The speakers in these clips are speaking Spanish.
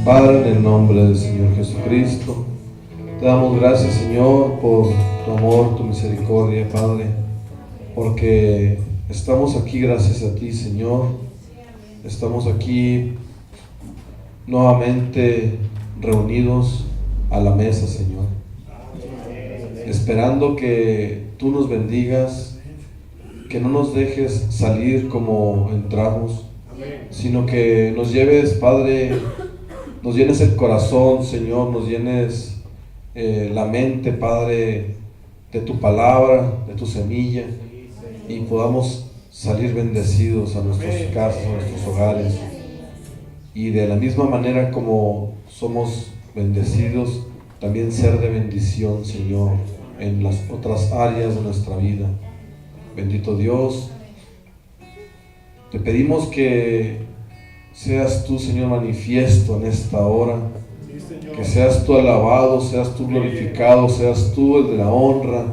Padre, en el nombre del Señor Jesucristo, te damos gracias, Señor, por tu amor, tu misericordia, Padre, porque estamos aquí gracias a ti, Señor. Estamos aquí nuevamente reunidos a la mesa, Señor, esperando que tú nos bendigas, que no nos dejes salir como entramos, sino que nos lleves, Padre, nos llenes el corazón, Señor, nos llenes la mente, Padre, de tu palabra, de tu semilla, y podamos salir bendecidos a nuestras casas, a nuestros hogares. Y de la misma manera como somos bendecidos, también ser de bendición, Señor, en las otras áreas de nuestra vida. Bendito Dios, te pedimos que seas tú, Señor, manifiesto en esta hora, que seas tú alabado, seas tú glorificado, seas tú el de la honra.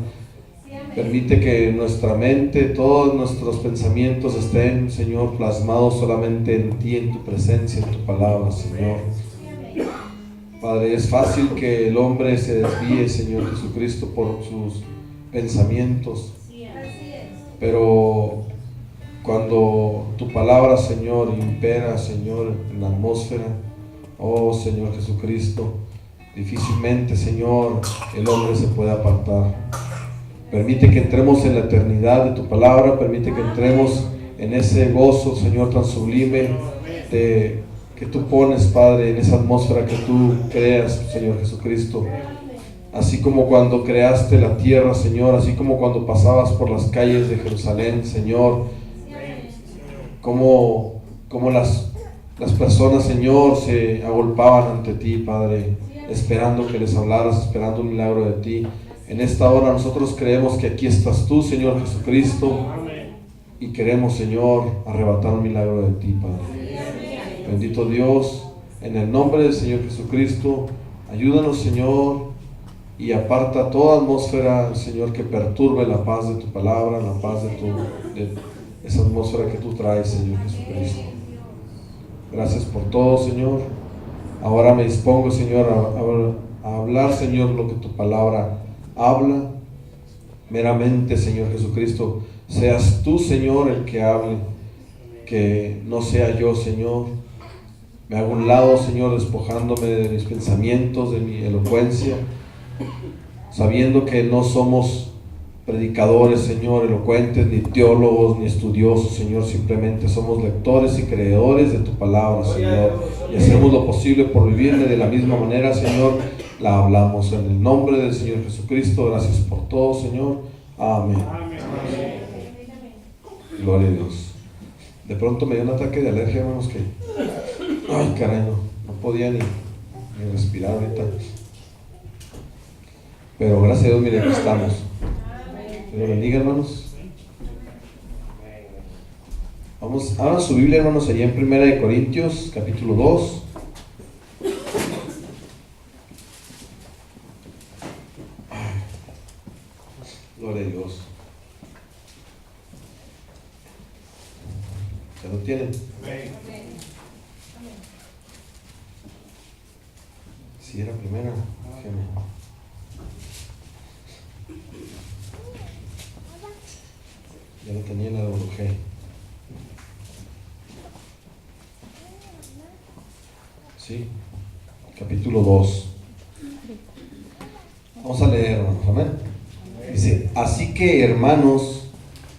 Permite que nuestra mente, todos nuestros pensamientos estén, Señor, plasmados solamente en ti, en tu presencia, en tu palabra, Señor. Padre, es fácil que el hombre se desvíe, Señor Jesucristo, por sus pensamientos, pero cuando tu palabra, Señor, impera, Señor, en la atmósfera, oh Señor Jesucristo, difícilmente, Señor, el hombre se puede apartar. Permite que entremos en la eternidad de tu palabra, permite que entremos en ese gozo, Señor, tan sublime que tú pones, Padre, en esa atmósfera que tú creas, Señor Jesucristo. Así como cuando creaste la tierra, Señor, así como cuando pasabas por las calles de Jerusalén, Señor, como las personas, Señor, se agolpaban ante ti, Padre, esperando que les hablaras, esperando un milagro de ti. En esta hora nosotros creemos que aquí estás tú, Señor Jesucristo, y queremos, Señor, arrebatar un milagro de ti, Padre. Bendito Dios, en el nombre del Señor Jesucristo, ayúdanos, Señor, y aparta toda atmósfera, Señor, que perturbe la paz de tu palabra, la paz de esa atmósfera que tú traes, Señor Jesucristo. Gracias por todo, Señor. Ahora me dispongo, Señor, a hablar, Señor, lo que tu palabra habla. Meramente, Señor Jesucristo, seas tú, Señor, el que hable, que no sea yo, Señor. Me hago a un lado, Señor, despojándome de mis pensamientos, de mi elocuencia, sabiendo que no somos predicadores, Señor, elocuentes, ni teólogos, ni estudiosos, Señor. Simplemente somos lectores y creedores de tu palabra, Señor, y hacemos lo posible por vivirle de la misma manera, Señor. La hablamos en el nombre del Señor Jesucristo. Gracias por todo, Señor. Amén. Gloria a Dios. De pronto me dio un ataque de alergia, hermanos, que ay, caray, no podía ni respirar ahorita. Pero gracias a Dios, miren, aquí estamos. Dios bendiga, hermanos. Vamos, abran su Biblia, hermanos, allá en 1 Corintios, capítulo 2. Gloria a Dios. ¿Ya lo tienen? Si era primera, déjeme. Ya lo tenía en la WG. Sí, capítulo 2. Vamos a leer, hermanos. Amén. Dice: así que, hermanos,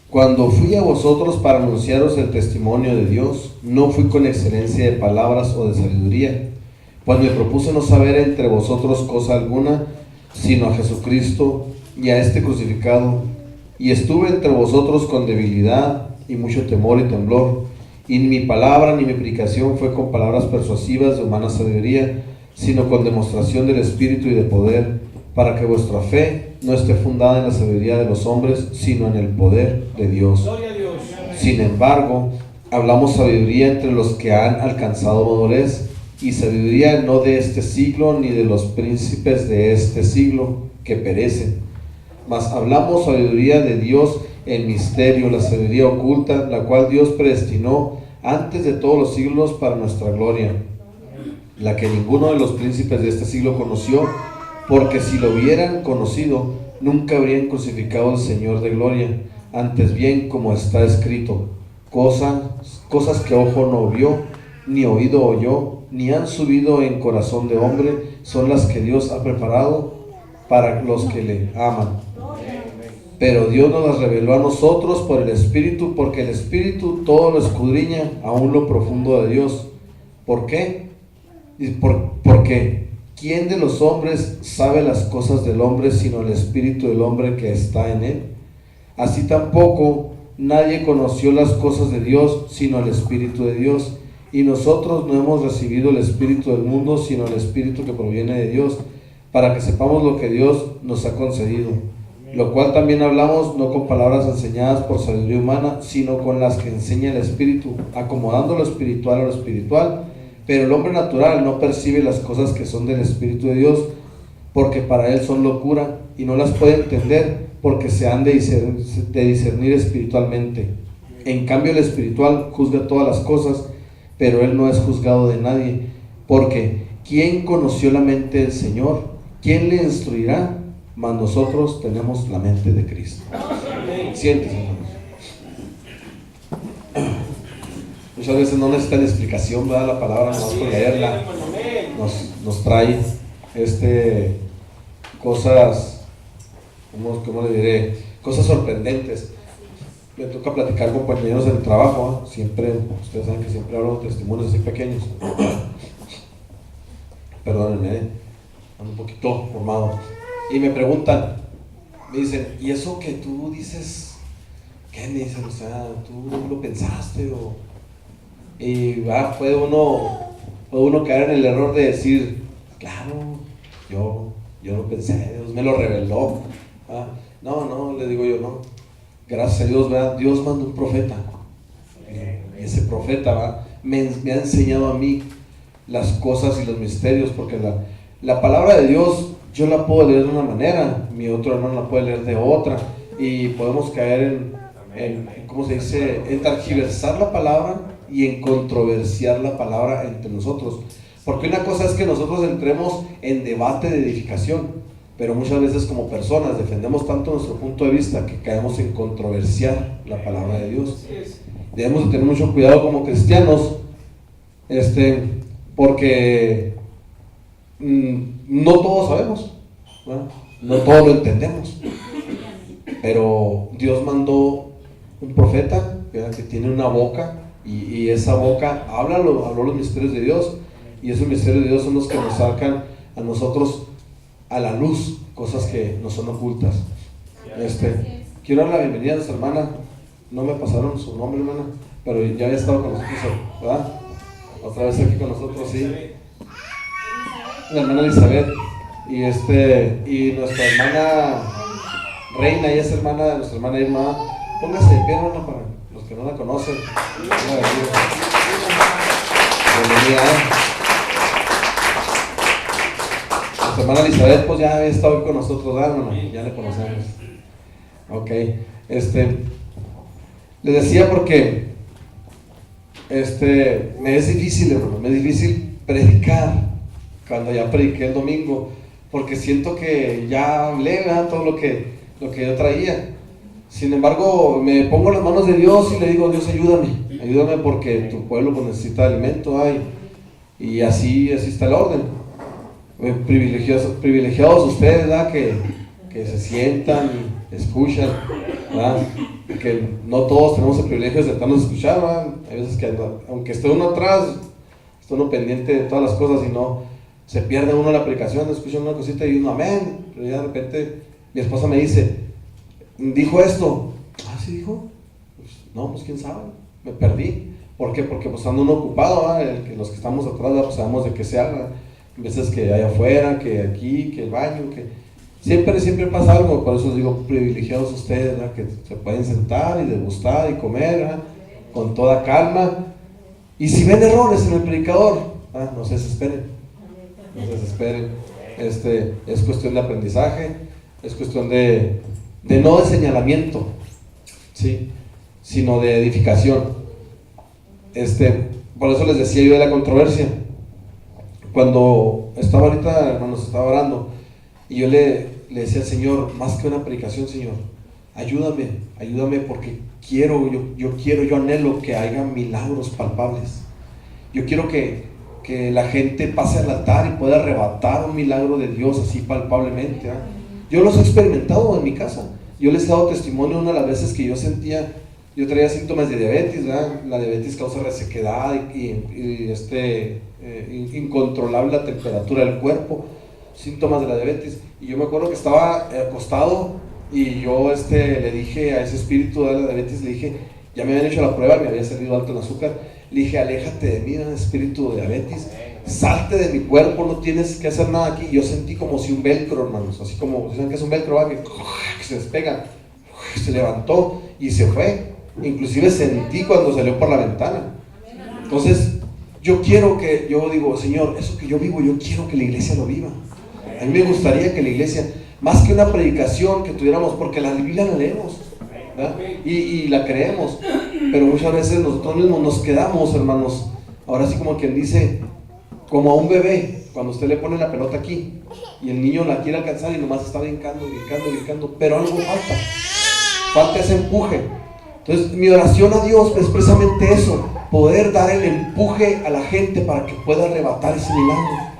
cuando fui a vosotros para anunciaros el testimonio de Dios, no fui con excelencia de palabras o de sabiduría, pues me propuse no saber entre vosotros cosa alguna, sino a Jesucristo y a este crucificado. Y estuve entre vosotros con debilidad y mucho temor y temblor, y ni mi palabra ni mi predicación fue con palabras persuasivas de humana sabiduría, sino con demostración del Espíritu y de poder, para que vuestra fe no esté fundada en la sabiduría de los hombres, sino en el poder de Dios. Sin embargo, hablamos sabiduría entre los que han alcanzado madurez, y sabiduría no de este siglo, ni de los príncipes de este siglo, que perecen. Mas hablamos sabiduría de Dios en misterio, la sabiduría oculta, la cual Dios predestinó antes de todos los siglos para nuestra gloria, la que ninguno de los príncipes de este siglo conoció, porque si lo hubieran conocido, nunca habrían crucificado al Señor de gloria. Antes bien, como está escrito, cosas que ojo no vio, ni oído oyó, ni han subido en corazón de hombre, son las que Dios ha preparado para los que le aman. Pero Dios nos las reveló a nosotros por el Espíritu, porque el Espíritu todo lo escudriña, aún lo profundo de Dios. ¿Por qué? Porque ¿quién de los hombres sabe las cosas del hombre sino el Espíritu del hombre que está en él? Así tampoco nadie conoció las cosas de Dios sino el Espíritu de Dios. Y nosotros no hemos recibido el Espíritu del mundo, sino el Espíritu que proviene de Dios, para que sepamos lo que Dios nos ha concedido. Lo cual también hablamos, no con palabras enseñadas por sabiduría humana, sino con las que enseña el Espíritu, acomodando lo espiritual a lo espiritual. Pero el hombre natural no percibe las cosas que son del Espíritu de Dios, porque para él son locura, y no las puede entender, porque se han de discernir espiritualmente. En cambio el espiritual juzga todas las cosas, pero él no es juzgado de nadie, porque ¿quién conoció la mente del Señor? ¿Quién le instruirá? Mas nosotros tenemos la mente de Cristo. Siéntese, hermanos. Muchas veces no necesitan explicación, ¿verdad? La palabra, nomás con leerla nos trae cosas, ¿cómo le diré? Cosas sorprendentes. Me toca platicar con compañeros del trabajo, ¿eh? Siempre, ustedes saben que siempre hablo de testimonios así pequeños. Perdónenme, ando un poquito formado. Y me preguntan, me dicen, ¿y eso que tú dices, qué me dicen? O sea, ¿tú lo pensaste? Y puede uno caer en el error de decir, claro, yo lo pensé, Dios me lo reveló. No, le digo yo, no. Gracias a Dios, ¿verdad? Dios mandó un profeta. Y ese profeta me ha enseñado a mí las cosas y los misterios, porque la palabra de Dios yo la puedo leer de una manera, mi otro hermano la puede leer de otra, y podemos caer en ¿cómo se dice?, en tergiversar la palabra y en controversiar la palabra entre nosotros. Porque una cosa es que nosotros entremos en debate de edificación, pero muchas veces como personas defendemos tanto nuestro punto de vista que caemos en controversiar la palabra de Dios. Debemos de tener mucho cuidado como cristianos, porque no todos sabemos, ¿verdad? No todos lo entendemos, pero Dios mandó un profeta, ¿verdad?, que tiene una boca, y esa boca habló los misterios de Dios, y esos misterios de Dios son los que nos sacan a nosotros a la luz cosas que nos son ocultas. Quiero dar la bienvenida a nuestra hermana. No me pasaron su nombre, hermana, pero ya había estado con nosotros, ¿verdad? Otra vez aquí con nosotros, sí. La hermana Elizabeth. Y nuestra hermana Reina, ella es hermana de nuestra hermana Irma. Póngase de pie, hermana, para los que no la conocen. Bienvenida. Nuestra hermana Elizabeth, pues ya había estado hoy con nosotros, ¿verdad, hermana? Ya le conocemos. Ok. Les decía porque me es difícil, hermano, me es difícil predicar cuando ya prediqué el domingo, porque siento que ya hablé, ¿verdad?, todo lo que yo traía. Sin embargo, me pongo en las manos de Dios y le digo, Dios, ayúdame porque tu pueblo pues necesita alimento, y así está el orden. Privilegiados ustedes, ¿verdad?, que se sientan y escuchan, ¿verdad? Que no todos tenemos el privilegio de sentarnos a escuchar, ¿verdad? Hay veces que aunque esté uno atrás, está uno pendiente de todas las cosas y no se pierde uno la predicación, escucha una cosita y uno amén, pero ya de repente mi esposa me dice, dijo esto. ¿Sí dijo? Pues, no, pues quién sabe, me perdí. ¿Por qué? Porque pues ando uno ocupado, que los que estamos atrás, pues sabemos de qué se habla. A veces que allá afuera, que aquí, que el baño, que siempre pasa algo. Por eso os digo, privilegiados ustedes, ¿verdad?, que se pueden sentar y degustar y comer, ¿verdad?, con toda calma. Y si ven errores en el predicador, no se desesperen. Es cuestión de aprendizaje, es cuestión de no de señalamiento, ¿sí?, sino de edificación. Por eso les decía yo de la controversia, cuando estaba ahorita, hermanos, estaba orando, y yo le decía al Señor, más que una predicación, Señor, ayúdame porque yo anhelo que haya milagros palpables. Yo quiero que la gente pase al altar y pueda arrebatar un milagro de Dios así palpablemente, ¿eh? Yo los he experimentado en mi casa. Yo les he dado testimonio una de las veces que yo traía síntomas de diabetes, ¿verdad? La diabetes causa resequedad y incontrolable la temperatura del cuerpo, síntomas de la diabetes. Y yo me acuerdo que estaba acostado y yo le dije a ese espíritu de la diabetes, le dije, ya me habían hecho la prueba, me había salido alto en azúcar, le dije, aléjate de mí, espíritu de diabetes, salte de mi cuerpo, no tienes que hacer nada aquí. Yo sentí como si un velcro, hermanos, así como, ¿saben qué es un velcro? Que se despega, se levantó y se fue. Inclusive sentí cuando salió por la ventana. Entonces yo digo, Señor, eso que yo vivo, yo quiero que la iglesia lo viva. A mí me gustaría que la iglesia, más que una predicación, que tuviéramos, porque la Biblia la leemos, ¿verdad? Y la creemos, pero muchas veces nosotros mismos nos quedamos, hermanos, ahora sí como quien dice, como a un bebé, cuando usted le pone la pelota aquí y el niño la quiere alcanzar y nomás está brincando, pero algo falta ese empuje. Entonces mi oración a Dios es precisamente eso, poder dar el empuje a la gente para que pueda arrebatar ese milagro.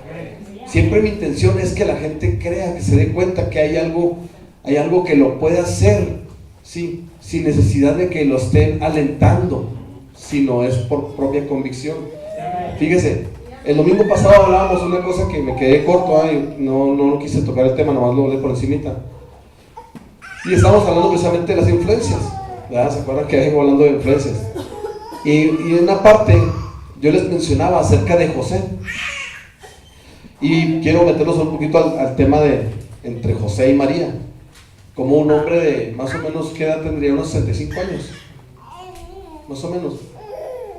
Siempre mi intención es que la gente crea, que se dé cuenta que hay algo que lo puede hacer, ¿sí? Sin necesidad de que lo estén alentando, sino es por propia convicción. Fíjese, el domingo pasado hablábamos una cosa que me quedé corto, no quise tocar el tema, nomás lo hablé por encimita. Y estábamos hablando precisamente de las influencias, ¿verdad? ¿Se acuerdan que vengo hablando de influencias? Y en una parte yo les mencionaba acerca de José. Y quiero meternos un poquito al tema de entre José y María. Como un hombre de más o menos, ¿qué edad tendría? Unos 65 años. Más o menos.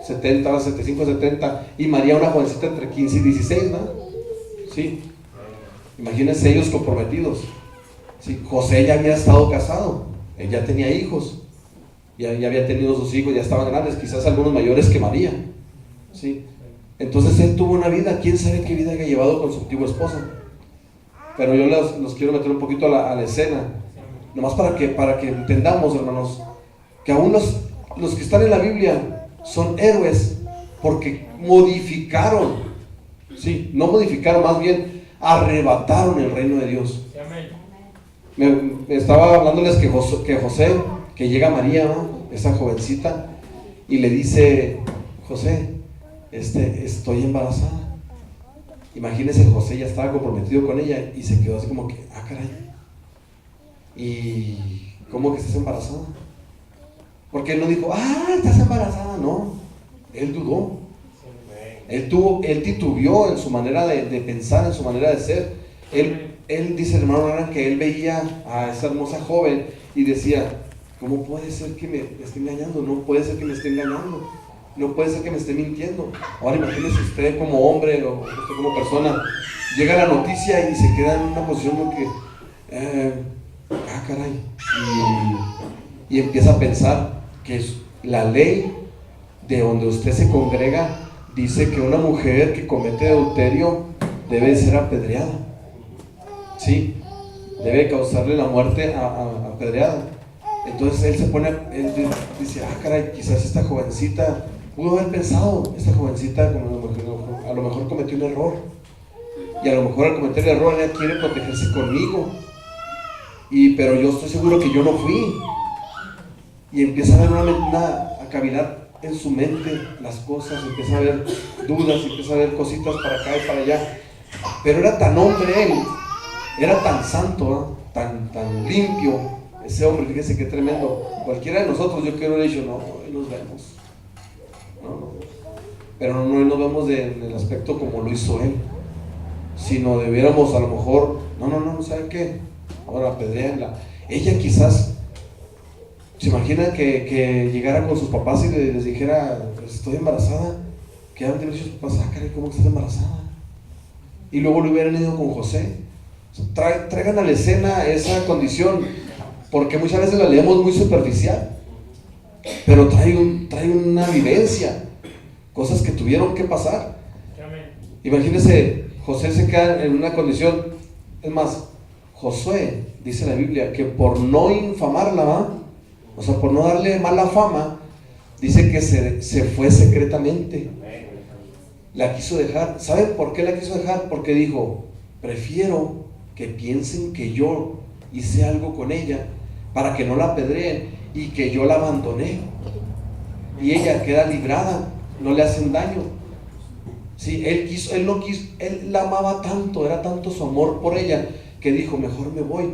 70, 75, 70. Y María una jovencita entre 15 y 16, ¿no? Sí. Imagínense ellos comprometidos. Sí. José ya había estado casado. Él ya tenía hijos. Ya había tenido sus hijos, ya estaban grandes, quizás algunos mayores que María. Sí. Entonces él tuvo una vida, quién sabe qué vida haya llevado con su antigua esposa. Pero yo los quiero meter un poquito a la escena, nomás para que entendamos, hermanos, que aún los que están en la Biblia son héroes porque modificaron, sí, no modificaron, más bien arrebataron el reino de Dios. Me estaba hablándoles que José, que llega María, ¿no? Esa jovencita, y le dice, José, estoy embarazada. Imagínese, José ya estaba comprometido con ella y se quedó así como que, caray, ¿y cómo que estás embarazada? Porque él no dijo, estás embarazada, no, él dudó, él titubeó en su manera de pensar, en su manera de ser. Él dice, hermano Aran, que él veía a esa hermosa joven y decía, ¿cómo puede ser que me esté engañando? No puede ser que me esté engañando. No puede ser que me esté mintiendo. Ahora imagínese usted como hombre o usted como persona, llega la noticia y se queda en una posición de que, caray, y empieza a pensar que la ley de donde usted se congrega dice que una mujer que comete adulterio debe ser apedreada. Sí, debe causarle la muerte apedreada. Entonces él dice, caray, quizás esta jovencita pudo haber pensado, esta jovencita a lo mejor cometió un error, y a lo mejor al cometer el error ella quiere protegerse conmigo, pero yo estoy seguro que yo no fui. Y empieza a ver a cavilar en su mente las cosas, empieza a ver dudas, empieza a ver cositas para acá y para allá. Pero era tan hombre él, era tan santo, tan limpio ese hombre. Fíjese qué tremendo. Cualquiera de nosotros, yo quiero haber dicho, no, hoy nos vemos. No. Pero no nos vemos en el aspecto como lo hizo él, sino debiéramos a lo mejor, no, ¿saben qué? Ahora apedréanla. Ella quizás se imagina que llegara con sus papás y les dijera, estoy embarazada. Que han dicho sus papás, caray, ¿cómo que estás embarazada? Y luego le hubieran ido con José. Traigan a la escena esa condición, porque muchas veces la leemos muy superficial, pero trae una vivencia, cosas que tuvieron que pasar. Imagínense, José se queda en una condición, es más, Josué, dice la Biblia, que por no infamarla, ¿va? O sea, por no darle mala fama, dice que se fue secretamente. La quiso dejar. ¿Saben por qué la quiso dejar? Porque dijo, prefiero que piensen que yo hice algo con ella para que no la apedreen y que yo la abandoné. Y ella queda librada, no le hacen daño. Sí, él la amaba tanto, era tanto su amor por ella, que dijo, mejor me voy.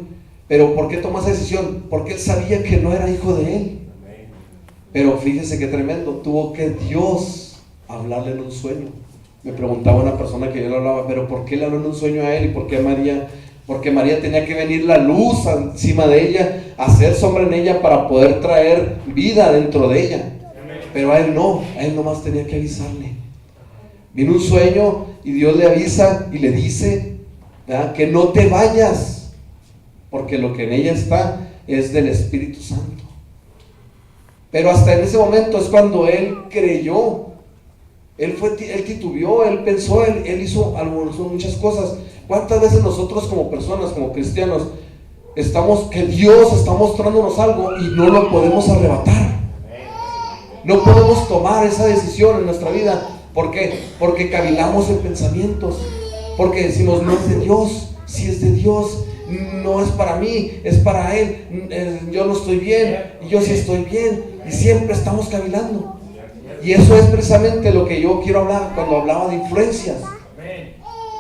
Pero ¿por qué tomó esa decisión? Porque él sabía que no era hijo de él. Pero fíjese qué tremendo, tuvo que Dios hablarle en un sueño. Me preguntaba una persona que yo le hablaba, pero ¿por qué le habló en un sueño a él? ¿Y por qué a María? Porque María tenía que venir la luz encima de ella, hacer sombra en ella para poder traer vida dentro de ella. Pero a él nomás tenía que avisarle. Vino un sueño y Dios le avisa y le dice, ¿verdad?, que no te vayas, porque lo que en ella está es del Espíritu Santo. Pero hasta en ese momento es cuando él creyó. Él titubeó, él pensó, él hizo muchas cosas. ¿Cuántas veces nosotros como personas, como cristianos, que Dios está mostrándonos algo y no lo podemos arrebatar? No podemos tomar esa decisión en nuestra vida. ¿Por qué? Porque cavilamos en pensamientos. Porque decimos, no es de Dios. Si es de Dios, no es para mí, es para Él. Yo no estoy bien y yo sí estoy bien. Y siempre estamos cavilando. Y eso es precisamente lo que yo quiero hablar cuando hablaba de influencias.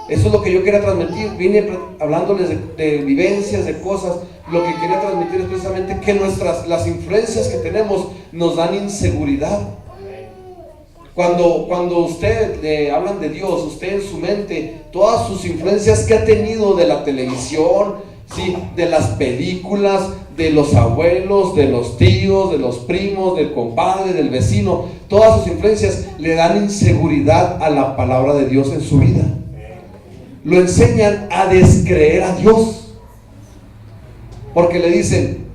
Eso es lo que yo quería transmitir. Vine hablándoles de vivencias, de cosas. Lo que quería transmitir es precisamente que las influencias que tenemos nos dan inseguridad. Cuando usted le hablan de Dios, usted en su mente, todas sus influencias que ha tenido de la televisión, ¿sí?, de las películas, de los abuelos, de los tíos, de los primos, del compadre, del vecino, todas sus influencias le dan inseguridad a la palabra de Dios en su vida. Lo enseñan a descreer a Dios, porque le dicen,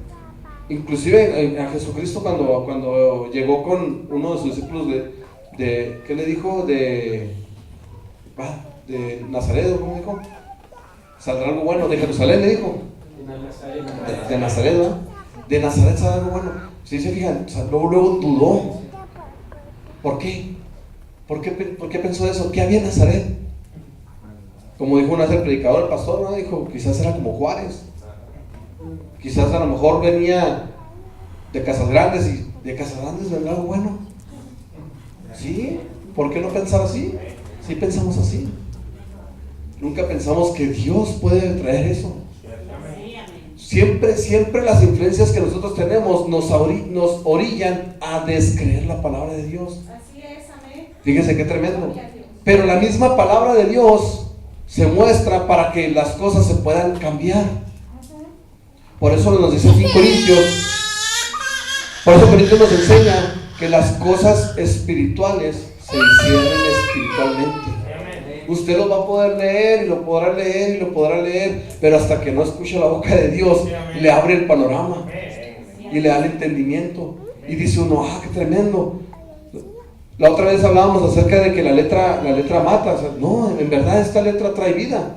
inclusive a Jesucristo cuando llegó con uno de sus discípulos ¿qué le dijo? De Nazaret, ¿cómo dijo? Saldrá algo bueno, de Jerusalén le dijo. De Nazaret, ¿verdad? De Nazaret saldrá algo bueno. Si se fijan, luego dudó. ¿Por qué? ¿Por qué pensó eso? ¿Qué había en Nazaret? Como dijo una vez el predicador, el pastor, ¿no? Dijo, quizás era como Juárez. Quizás a lo mejor venía de Casas Grandes y de Casas Grandes vendrá algo bueno. ¿Sí? ¿Por qué no pensar así? Sí pensamos así. Nunca pensamos que Dios puede traer eso. Siempre las influencias que nosotros tenemos nos orillan a descreer la palabra de Dios. Así es, amén. Fíjense qué tremendo. Pero la misma palabra de Dios se muestra para que las cosas se puedan cambiar. Por eso nos dice aquí Corintios. Por eso Corintios nos enseña que las cosas espirituales se disciernen espiritualmente. Usted lo va a poder leer y lo podrá leer y lo podrá leer, pero hasta que no escuche la boca de Dios, le abre el panorama y le da el entendimiento. Y dice uno, qué tremendo. La otra vez hablábamos acerca de que la letra mata. O sea, no, en verdad esta letra trae vida.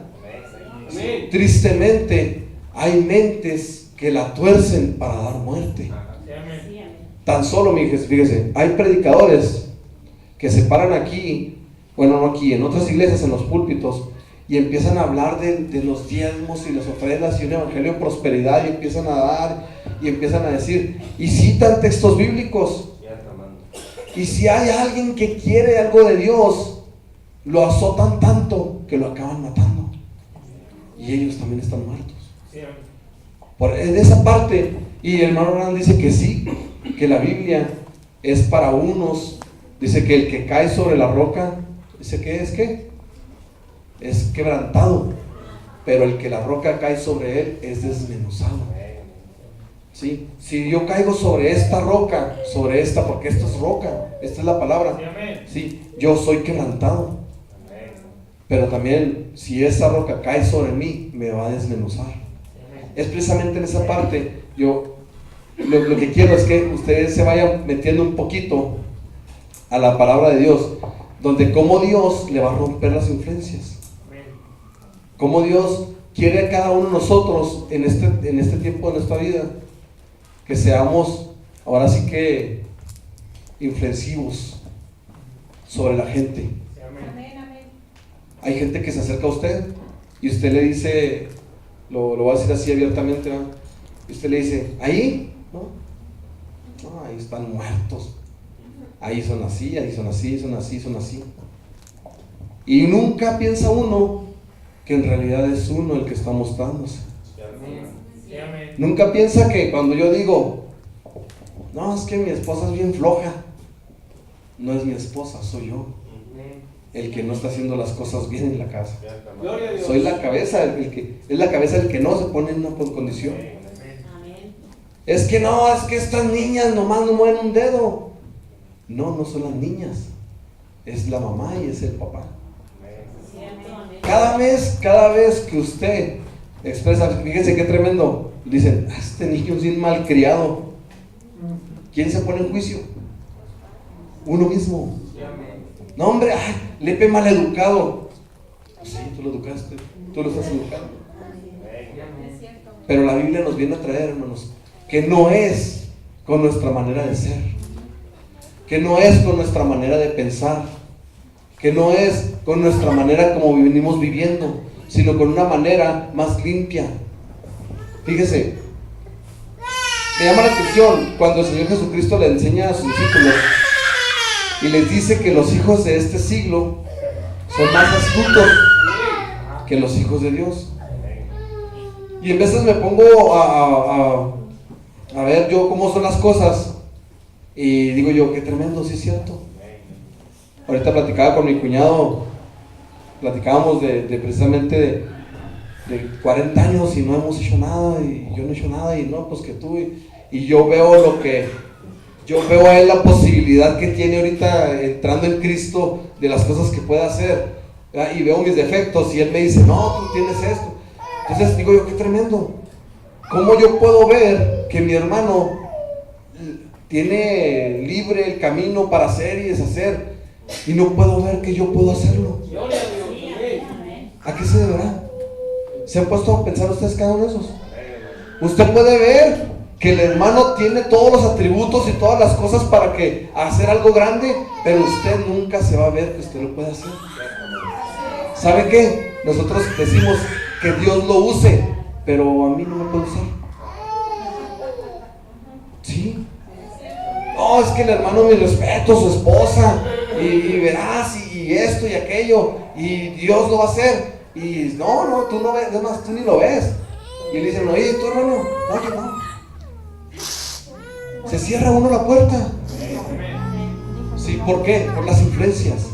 Tristemente, hay mentes que la tuercen para dar muerte. Tan solo, fíjese, hay predicadores que se paran aquí, bueno, no aquí, en otras iglesias, en los púlpitos, y empiezan a hablar de los diezmos y las ofrendas y un evangelio de prosperidad, y empiezan a dar, y empiezan a decir, y citan textos bíblicos. Y si hay alguien que quiere algo de Dios, lo azotan tanto que lo acaban matando. Y ellos también están muertos. En esa parte, y el hermano Ran dice que sí, que la Biblia es para unos. Dice que el que cae sobre la roca, dice que es quebrantado, pero el que la roca cae sobre él es desmenuzado. ¿Sí? Si yo caigo sobre esta roca, porque esto es roca, esta es la palabra, ¿sí? Yo soy quebrantado. Pero también si esa roca cae sobre mí, me va a desmenuzar. Es precisamente en esa parte, yo lo que quiero es que ustedes se vayan metiendo un poquito a la palabra de Dios, donde cómo Dios le va a romper las influencias, cómo Dios quiere a cada uno de nosotros en este tiempo de nuestra vida, que seamos ahora sí que influencivos sobre la gente. Hay gente que se acerca a usted y usted le dice, lo voy a decir así abiertamente, ¿no? Y usted le dice, ¿ahí? No, ahí están muertos. Ahí son así, ahí son así, son así, son así. Y nunca piensa uno que en realidad es uno el que está mostrándose. Nunca piensa que cuando yo digo, no, es que mi esposa es bien floja, no es mi esposa, soy yo el que no está haciendo las cosas bien en la casa. Soy la cabeza, es la cabeza el que no se pone en una condición. Es que no, es que estas niñas nomás no mueven un dedo. No son las niñas, es la mamá y es el papá. Cada vez que usted expresa, fíjense qué tremendo, dicen, este niño es bien malcriado. ¿Quién se pone en juicio? Uno mismo. No, hombre, Lepe maleducado. Sí, tú lo educaste, tú lo estás educando. Pero la Biblia nos viene a traer, hermanos, que no es con nuestra manera de ser, que no es con nuestra manera de pensar, que no es con nuestra manera como venimos viviendo, sino con una manera más limpia. Fíjese, me llama la atención cuando el Señor Jesucristo le enseña a sus discípulos y les dice que los hijos de este siglo son más astutos que los hijos de Dios. Y en veces me pongo a ver yo cómo son las cosas y digo yo, qué tremendo, sí es cierto. Ahorita platicaba con mi cuñado, platicábamos precisamente de 40 años y no hemos hecho nada, y yo no he hecho nada, y no, pues que tú, y yo veo a él la posibilidad que tiene ahorita entrando en Cristo de las cosas que puede hacer, ¿verdad? Y veo mis defectos y él me dice, no, tú tienes esto. Entonces digo yo, qué tremendo, ¿cómo yo puedo ver que mi hermano tiene libre el camino para hacer y deshacer y no puedo ver que yo puedo hacerlo? ¿A qué se deberá? ¿Se han puesto a pensar ustedes cada uno de esos? Usted puede ver que el hermano tiene todos los atributos y todas las cosas para que hacer algo grande, pero usted nunca se va a ver que usted lo puede hacer. ¿Sabe qué? Nosotros decimos que Dios lo use, pero a mí no me puede usar. ¿Sí? No, es que el hermano, mi respeto, su esposa, y verás, y esto y aquello, y Dios lo va a hacer. Y no, tú no ves, además tú ni lo ves. Y le dicen, oye, tu hermano, no, que no. Se cierra uno la puerta. Sí, ¿por qué? Por las influencias.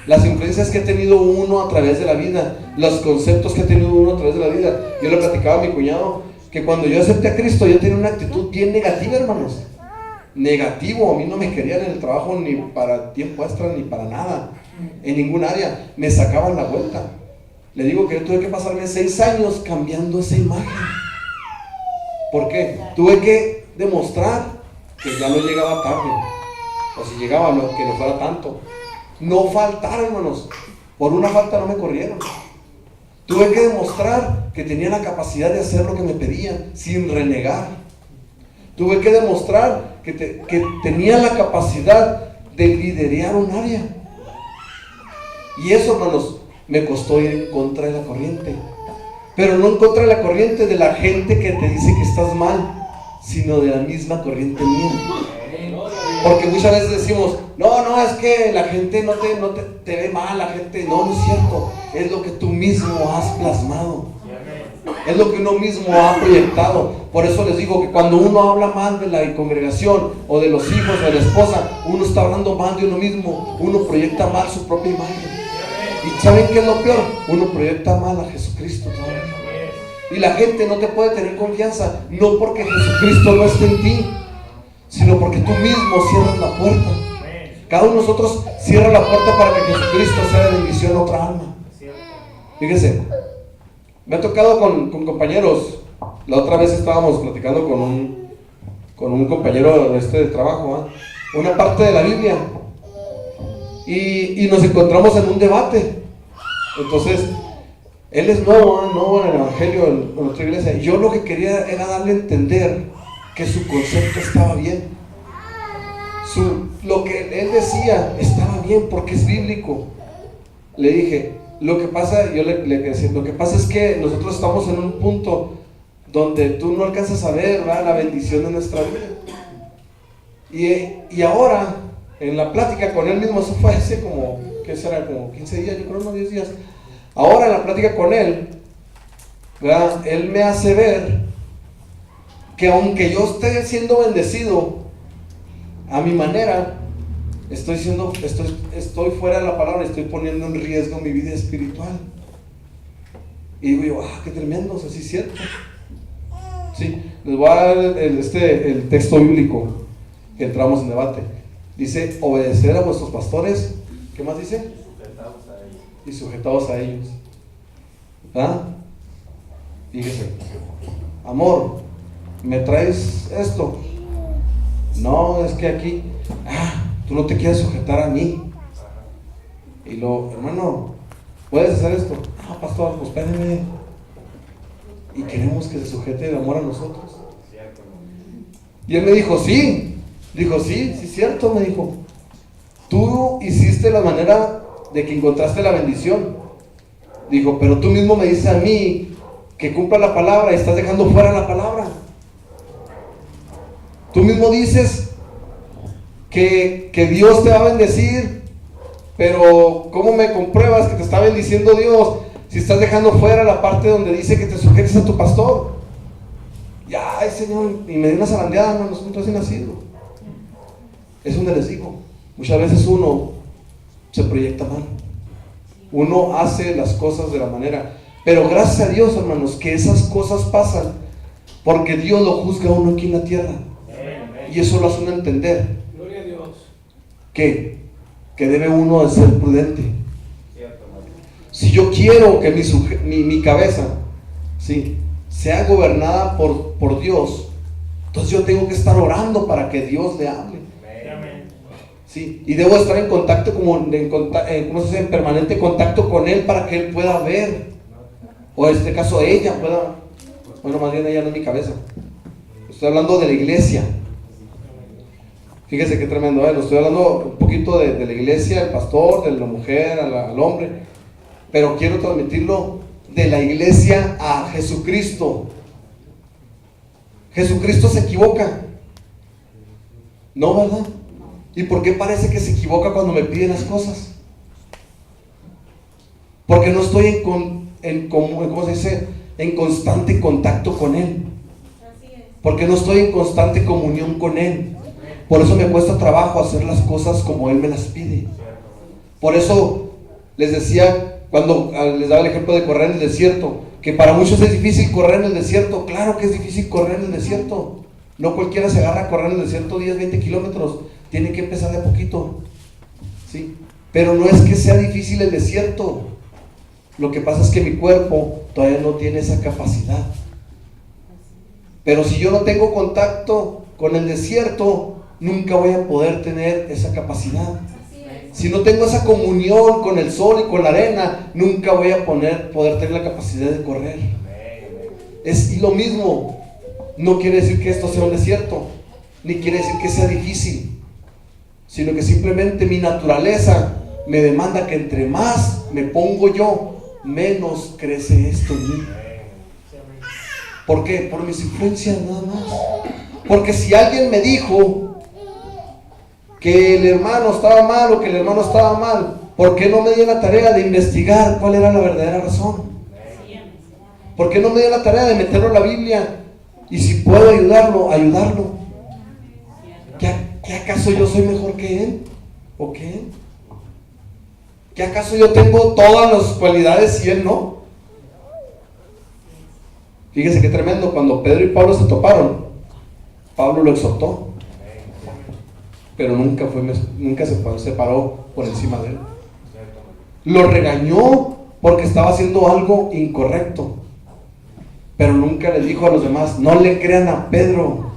Las influencias que ha tenido uno a través de la vida, los conceptos que ha tenido uno a través de la vida. Yo le platicaba a mi cuñado que cuando yo acepté a Cristo, yo tenía una actitud bien negativa, hermanos. Negativo, a mí no me querían en el trabajo ni para tiempo extra ni para nada, en ningún área, me sacaban la vuelta. Le digo que yo tuve que pasarme 6 años cambiando esa imagen. ¿Por qué? Tuve que demostrar que ya no llegaba tarde, o si llegaba, que no fuera tanto, no faltar, hermanos. Por una falta no me corrieron. Tuve que demostrar que tenía la capacidad de hacer lo que me pedían sin renegar. Tuve que demostrar que tenía la capacidad de liderar un área. Y eso, hermanos, me costó ir en contra de la corriente. Pero no en contra de la corriente de la gente que te dice que estás mal, sino de la misma corriente mía. Porque muchas veces decimos, no, es que la gente no te ve mal, la gente, no es cierto. Es lo que tú mismo has plasmado. Es lo que uno mismo ha proyectado. Por eso les digo que cuando uno habla mal de la congregación o de los hijos o de la esposa, uno está hablando mal de uno mismo. Uno proyecta mal su propia imagen. ¿Y saben qué es lo peor? Uno proyecta mal a Jesucristo todavía. Y la gente no te puede tener confianza, no porque Jesucristo no esté en ti, sino porque tú mismo cierras la puerta. Cada uno de nosotros cierra la puerta para que Jesucristo sea de bendición a otra alma. Fíjense, me ha tocado con compañeros. La otra vez estábamos platicando con un compañero de trabajo, una parte de la Biblia, y nos encontramos en un debate. Entonces, él es nuevo en el evangelio, en nuestra iglesia, y yo lo que quería era darle a entender que su concepto estaba bien. Lo que él decía estaba bien porque es bíblico. Le dije, lo que pasa es que nosotros estamos en un punto donde tú no alcanzas a ver, ¿verdad?, la bendición de nuestra vida. Y ahora, en la plática con él mismo, eso fue hace como, ¿qué será? Como 15 días, yo creo, unos 10 días. Ahora en la plática con él, ¿verdad?, él me hace ver que aunque yo esté siendo bendecido a mi manera, estoy fuera de la palabra, estoy poniendo en riesgo mi vida espiritual. Y digo yo, qué tremendo, o sea, sí es cierto. Sí, les voy a dar el texto bíblico que entramos en debate. Dice, obedecer a vuestros pastores, ¿qué más dice? Y sujetados a ellos. ¿Ah? Fíjese, amor, ¿me traes esto? No, es que aquí, tú no te quieres sujetar a mí. Y hermano, ¿puedes hacer esto? No, pastor, pues espérame. Y queremos que se sujete de amor a nosotros. Y él me dijo, sí. Dijo, sí, cierto, me dijo. Tú hiciste la manera de que encontraste la bendición. Dijo, pero tú mismo me dices a mí que cumpla la palabra y estás dejando fuera la palabra. Tú mismo dices que Dios te va a bendecir, pero ¿cómo me compruebas que te está bendiciendo Dios si estás dejando fuera la parte donde dice que te sujetes a tu pastor? Ya, Señor, y me dio una zarandeada, no estoy así nacido. Es donde les digo, muchas veces uno se proyecta mal, uno hace las cosas de la manera, pero gracias a Dios, hermanos, que esas cosas pasan porque Dios lo juzga a uno aquí en la tierra. Y eso lo hace uno entender. Gloria a Dios. Que debe uno de ser prudente. Si yo quiero que mi cabeza, ¿sí?, sea gobernada por Dios, entonces yo tengo que estar orando para que Dios le hable. Sí, y debo estar en contacto, en permanente contacto con Él para que Él pueda ver, o en este caso ella pueda, bueno, más bien ella no es mi cabeza, estoy hablando de la iglesia. Fíjese qué tremendo, lo estoy hablando un poquito de la iglesia, el pastor, de la mujer, al hombre, pero quiero transmitirlo de la iglesia a Jesucristo. Jesucristo se equivoca, ¿no, verdad? ¿Y por qué parece que se equivoca cuando me pide las cosas? Porque no estoy en constante contacto con Él. Porque no estoy en constante comunión con Él. Por eso me cuesta trabajo hacer las cosas como Él me las pide. Por eso les decía, cuando les daba el ejemplo de correr en el desierto, que para muchos es difícil correr en el desierto. Claro que es difícil correr en el desierto. No cualquiera se agarra a correr en el desierto 10, 20 kilómetros. Tiene que empezar de a poquito, ¿sí? Pero no es que sea difícil el desierto. Lo que pasa es que mi cuerpo todavía no tiene esa capacidad. Pero si yo no tengo contacto con el desierto, nunca voy a poder tener esa capacidad. Si no tengo esa comunión con el sol y con la arena, nunca voy a poder tener la capacidad de correr. Y lo mismo, no quiere decir que esto sea un desierto, ni quiere decir que sea difícil, sino que simplemente mi naturaleza me demanda que entre más me pongo yo, menos crece esto en mí. ¿Por qué? Por mis influencias nada más. Porque si alguien me dijo que el hermano estaba mal o que el hermano estaba mal, ¿por qué no me dio la tarea de investigar cuál era la verdadera razón? ¿Por qué no me dio la tarea de meterlo en la Biblia? Y si puedo ayudarlo. ¿Qué acaso yo soy mejor que él? ¿O que él? ¿Qué acaso yo tengo todas las cualidades y él no? Fíjese qué tremendo, cuando Pedro y Pablo se toparon, Pablo lo exhortó, pero nunca se paró por encima de él. Lo regañó porque estaba haciendo algo incorrecto, pero nunca le dijo a los demás, no le crean a Pedro,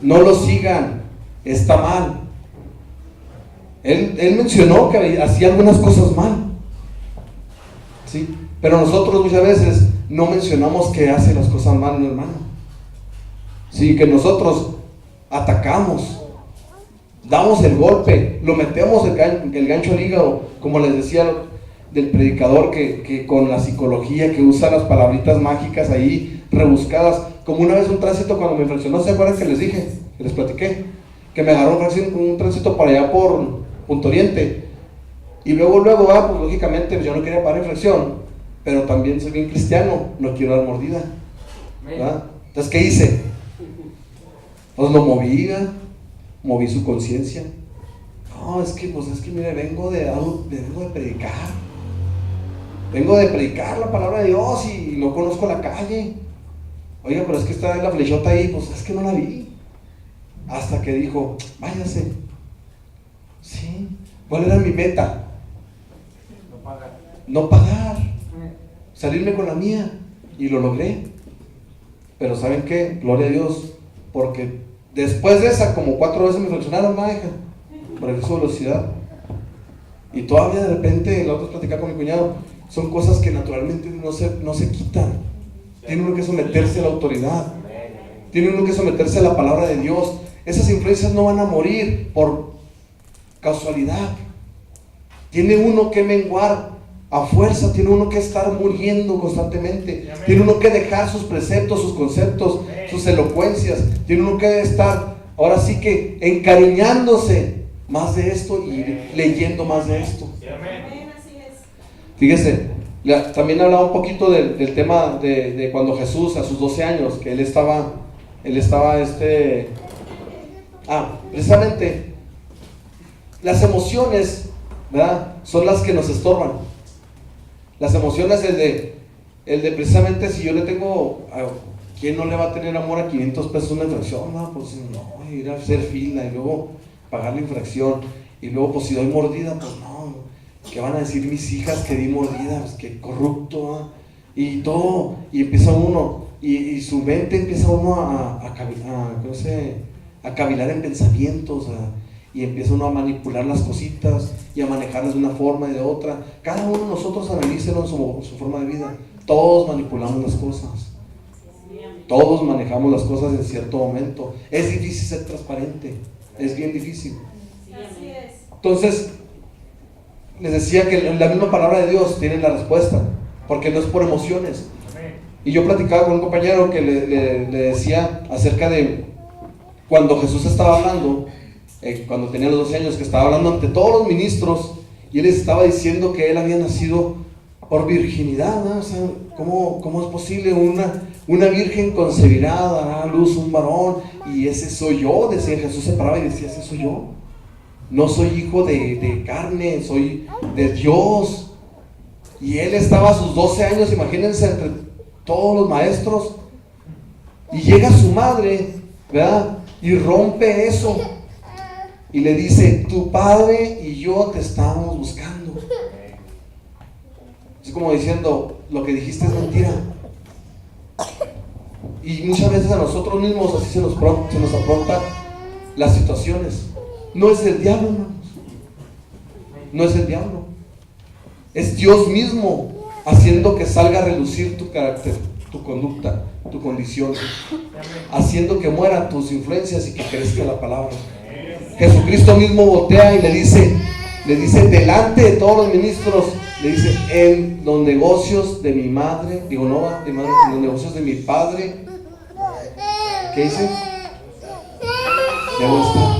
no lo sigan, está mal. Él mencionó que hacía algunas cosas mal, ¿sí? Pero nosotros muchas veces no mencionamos que hace las cosas mal, hermano. Sí, que nosotros atacamos, damos el golpe, lo metemos el gancho al hígado, como les decía del predicador que con la psicología, que usa las palabritas mágicas ahí rebuscadas, como una vez un tránsito cuando me infraccionó, ¿se acuerdan que les dije, que les platiqué? Que me agarró un tránsito por allá por Punto Oriente, y luego pues lógicamente yo no quería parar infracción, pero también soy bien cristiano, no quiero dar mordida, ¿verdad? Entonces, ¿qué hice? Pues lo moví su conciencia. No, es que mire, vengo de predicar. Vengo de predicar la palabra de Dios y no conozco la calle. Oiga, pero es que está la flechota ahí, pues es que no la vi. Hasta que dijo, váyase. Sí. ¿Cuál era mi meta? No pagar. Salirme con la mía. Y lo logré. Pero ¿saben qué? Gloria a Dios. Porque después de esa, como 4 veces me fraccionaron, hija, por exceso de velocidad. Y todavía de repente, la otra vez platicaba con mi cuñado, son cosas que naturalmente no se quitan. Tiene uno que someterse a la autoridad. Tiene uno que someterse a la palabra de Dios. Esas influencias no van a morir por casualidad. Tiene uno que menguar a fuerza, tiene uno que estar muriendo constantemente. Tiene uno que dejar sus preceptos, sus conceptos, sus elocuencias. Tiene uno que estar, ahora sí que encariñándose más de esto y leyendo más de esto. Fíjese, también hablaba un poquito del tema de cuando Jesús a sus 12 años, que él estaba precisamente las emociones, ¿verdad? Son las que nos estorban. Las emociones, el de precisamente si yo le tengo, ¿quién no le va a tener amor a 500 pesos una infracción? No, pues no, ir a hacer fila y luego pagar la infracción, y luego pues si doy mordida, pues no, ¿qué van a decir mis hijas que di mordida? Pues que corrupto, ¿eh? Y todo, y empieza uno, y su mente empieza uno a cavilar en pensamientos, y empieza uno a manipular las cositas y a manejarlas de una forma y de otra. Cada uno de nosotros analícelo en su forma de vida. Todos manipulamos las cosas, todos manejamos las cosas en cierto momento. Es difícil ser transparente, es bien difícil. Entonces les decía que la misma palabra de Dios tiene la respuesta, porque no es por emociones. Y yo platicaba con un compañero que le decía acerca de cuando Jesús estaba hablando, cuando tenía los 12 años, que estaba hablando ante todos los ministros, y él les estaba diciendo que él había nacido por virginidad, ¿no? O sea, ¿cómo es posible? Una virgen concebirá, dará a luz un varón, y ese soy yo, decía Jesús. Se paraba y decía, ese soy yo. No soy hijo de carne, soy de Dios. Y él estaba a sus 12 años, imagínense, entre todos los maestros, y llega su madre, ¿verdad? Y rompe eso y le dice, tu padre y yo te estábamos buscando. Es como diciendo, lo que dijiste es mentira. Y muchas veces a nosotros mismos así se nos afrontan las situaciones. No es el diablo, hermanos, no es el diablo, es Dios mismo haciendo que salga a relucir tu carácter, tu conducta, tu condición, haciendo que mueran tus influencias y que crezca la palabra. Jesucristo mismo voltea y le dice delante de todos los ministros, le dice, en los negocios de mi madre, en los negocios de mi padre, ¿qué dice? Debo estar.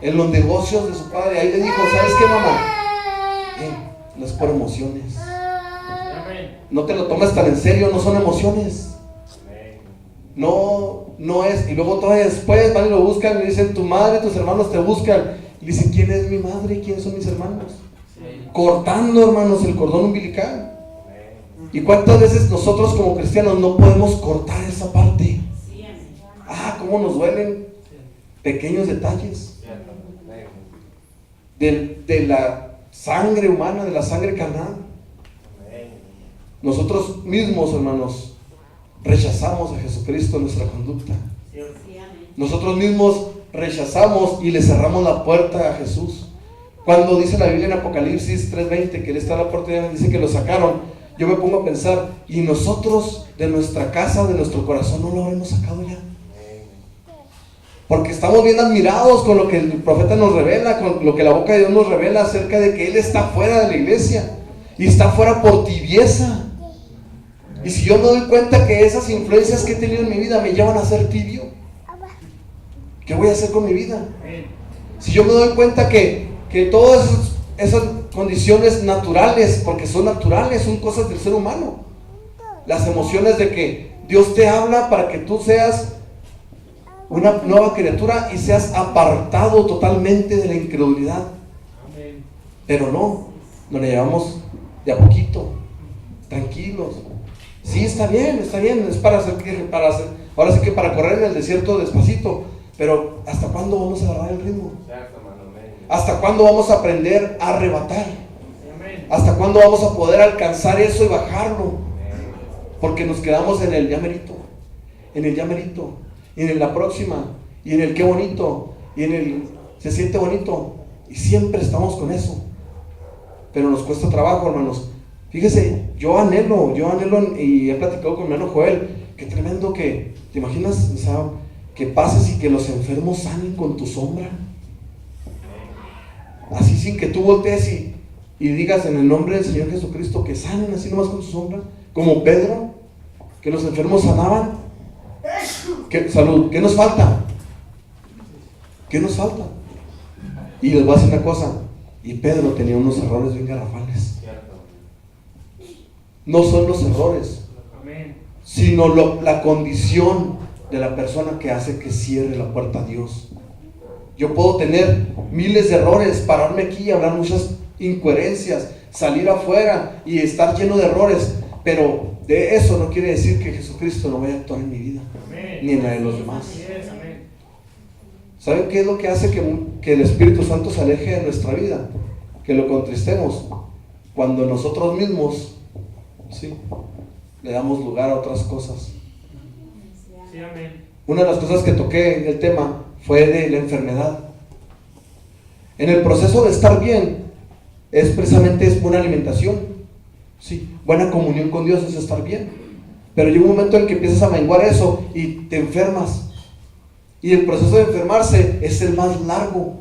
En los negocios de su padre. Ahí le dijo, ¿sabes qué, mamá? No es por emociones. No te lo tomes tan en serio, no son emociones. No es. Y luego todavía después van y lo buscan y dicen, tu madre, tus hermanos te buscan. Y dicen, ¿quién es mi madre y quiénes son mis hermanos? Cortando, hermanos, el cordón umbilical. ¿Y cuántas veces nosotros como cristianos no podemos cortar esa parte? Cómo nos duelen pequeños detalles de la sangre humana, de la sangre carnal. Nosotros mismos, hermanos, rechazamos a Jesucristo en nuestra conducta. Nosotros mismos rechazamos y le cerramos la puerta a Jesús. Cuando dice la Biblia en Apocalipsis 3:20 que Él está a la puerta y dice que lo sacaron, yo me pongo a pensar, ¿y nosotros de nuestra casa, de nuestro corazón, no lo habremos sacado ya? Porque estamos bien admirados con lo que el profeta nos revela, con lo que la boca de Dios nos revela acerca de que Él está fuera de la iglesia y está fuera por tibieza. Y si yo me doy cuenta que esas influencias que he tenido en mi vida me llevan a ser tibio, ¿qué voy a hacer con mi vida? Si yo me doy cuenta que todas esas condiciones naturales, porque son naturales, son cosas del ser humano, las emociones de que Dios te habla para que tú seas una nueva criatura y seas apartado totalmente de la incredulidad. Pero no, nos le llevamos de a poquito, tranquilos. Sí, está bien, es para hacer, ahora sí que para correr en el desierto despacito, pero ¿hasta cuándo vamos a agarrar el ritmo? ¿Hasta cuándo vamos a aprender a arrebatar? ¿Hasta cuándo vamos a poder alcanzar eso y bajarlo? Porque nos quedamos en el ya merito, y en la próxima, y en el qué bonito, y en el se siente bonito, y siempre estamos con eso. Pero nos cuesta trabajo, hermanos. Fíjese, yo anhelo, y he platicado con mi hermano Joel, qué tremendo que, ¿te imaginas? O sea, que pases y que los enfermos sanen con tu sombra. Así sin que tú voltees y digas en el nombre del Señor Jesucristo que sanen así nomás con su sombra, como Pedro, que los enfermos sanaban. Salud, ¿qué nos falta? ¿Qué nos falta? Y les voy a decir una cosa, y Pedro tenía unos errores bien garrafales. No son los errores, sino la condición de la persona que hace que cierre la puerta a Dios. Yo puedo tener miles de errores, pararme aquí y hablar muchas incoherencias, salir afuera y estar lleno de errores, pero de eso no quiere decir que Jesucristo no vaya a actuar en mi vida, ni en la de los demás. ¿Saben qué es lo que hace que el Espíritu Santo se aleje de nuestra vida? Que lo contristemos. Cuando nosotros mismos, sí, le damos lugar a otras cosas. Una de las cosas que toqué en el tema fue de la enfermedad. En el proceso de estar bien, es buena alimentación, sí, buena comunión con Dios es estar bien. Pero llega un momento en que empiezas a menguar eso y te enfermas. Y el proceso de enfermarse es el más largo.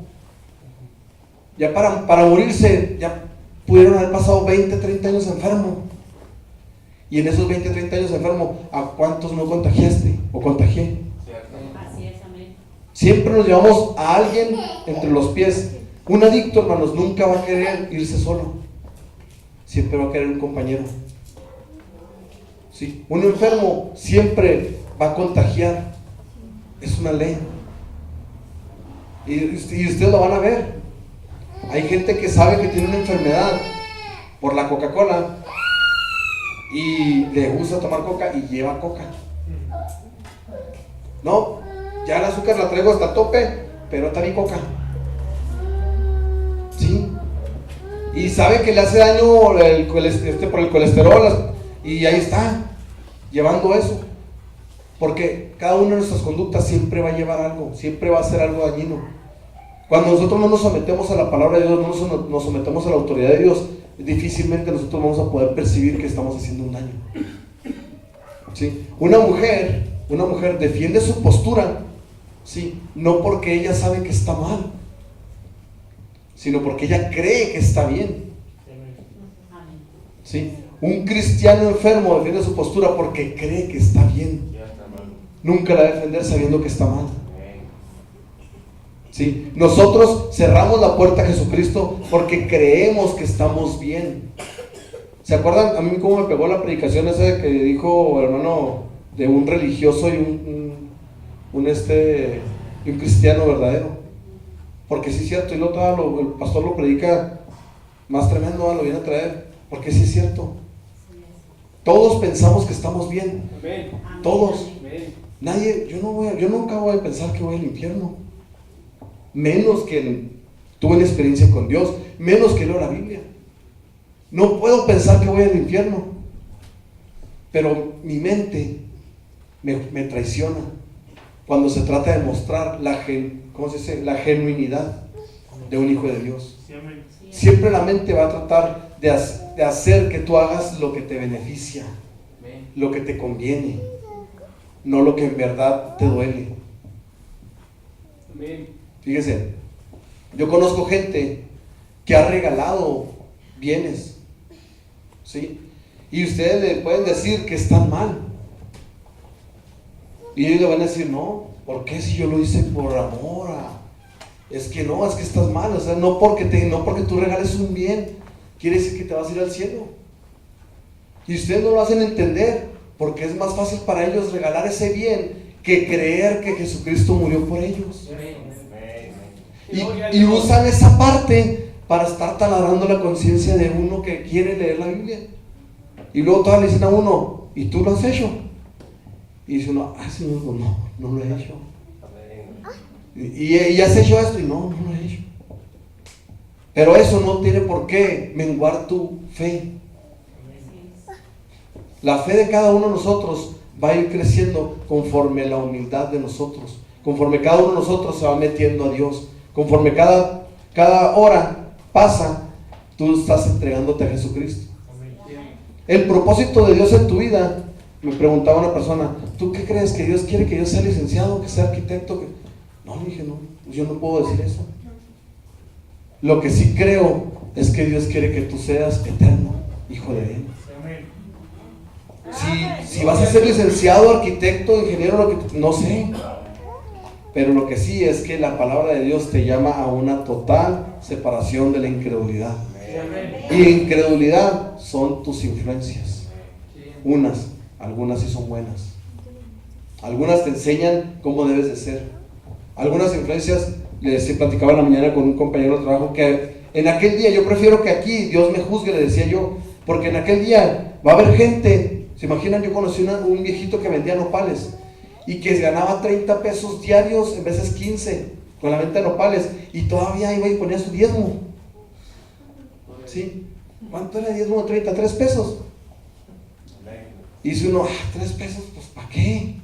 Ya para morirse, ya pudieron haber pasado 20, 30 años enfermo. Y en esos 20, 30 años enfermo, ¿a cuántos no contagiaste o contagié? Así es, amén. Siempre nos llevamos a alguien entre los pies. Un adicto, hermanos, nunca va a querer irse solo. Siempre va a querer un compañero. Sí. Un enfermo siempre va a contagiar. Es una ley. Y ustedes lo van a ver. Hay gente que sabe que tiene una enfermedad por la Coca-Cola y le gusta tomar coca y lleva coca. No, ya el azúcar la traigo hasta tope, pero está mi coca. Sí. Y sabe que le hace daño por el colesterol y ahí está, llevando eso. Porque cada una de nuestras conductas siempre va a llevar algo, siempre va a ser algo dañino. Cuando nosotros no nos sometemos a la palabra de Dios, no nos sometemos a la autoridad de Dios, difícilmente nosotros vamos a poder percibir que estamos haciendo un daño. ¿Sí? Una mujer defiende su postura, ¿sí? No porque ella sabe que está mal, sino porque ella cree que está bien. ¿Sí? Un cristiano enfermo defiende su postura porque cree que está bien. Nunca la va a defender sabiendo que está mal. ¿Sí? Nosotros cerramos la puerta a Jesucristo porque creemos que estamos bien. ¿Se acuerdan a mí cómo me pegó la predicación esa que dijo el hermano de un religioso y un cristiano verdadero? Porque sí es cierto, y el pastor lo predica más tremendo, lo viene a traer, porque sí es cierto. Todos pensamos que estamos bien. Todos. Nadie, yo nunca voy a pensar que voy al infierno. Menos que tuve una experiencia con Dios, menos que leo la Biblia. No puedo pensar que voy al infierno. Pero mi mente me traiciona cuando se trata de mostrar ¿cómo se dice? La genuinidad de un hijo de Dios. Sí, amén. Siempre la mente va a tratar de hacer que tú hagas lo que te beneficia, lo que te conviene, no lo que en verdad te duele. Fíjese, yo conozco gente que ha regalado bienes, ¿sí? Y ustedes le pueden decir que están mal. Y ellos le van a decir, no, ¿por qué si yo lo hice por amor? Es que no, es que estás mal. O sea, no porque tú regales un bien, quiere decir que te vas a ir al cielo. Y ustedes no lo hacen entender, porque es más fácil para ellos regalar ese bien que creer que Jesucristo murió por ellos. Y usan esa parte para estar taladrando la conciencia de uno que quiere leer la Biblia. Y luego todas le dicen a uno, ¿y tú lo has hecho? Y dice uno, Señor, no lo he hecho. Y has hecho esto, y no lo he hecho. Pero eso no tiene por qué menguar tu fe. La fe de cada uno de nosotros va a ir creciendo conforme la humildad de nosotros, conforme cada uno de nosotros se va metiendo a Dios, conforme cada hora pasa, tú estás entregándote a Jesucristo. El propósito de Dios en tu vida, me preguntaba una persona, ¿tú qué crees? ¿Que Dios quiere que yo sea licenciado, que sea arquitecto? No, le dije, no, yo no puedo decir eso. Lo que sí creo es que Dios quiere que tú seas eterno, hijo de Él. Si vas a ser licenciado, arquitecto, ingeniero, no sé, pero lo que sí es que la palabra de Dios te llama a una total separación de la incredulidad. Y incredulidad son tus influencias. Algunas sí son buenas. Algunas te enseñan cómo debes de ser. Algunas influencias, platicaba en la mañana con un compañero de trabajo, que en aquel día, yo prefiero que aquí Dios me juzgue, le decía yo, porque en aquel día va a haber gente, se imaginan, yo conocí un viejito que vendía nopales y que ganaba 30 pesos diarios en veces 15 con la venta de nopales, y todavía iba y ponía su diezmo. ¿Sí? ¿Cuánto era el diezmo de 30? 3 pesos. Y dice uno, 3 pesos, pues ¿para qué?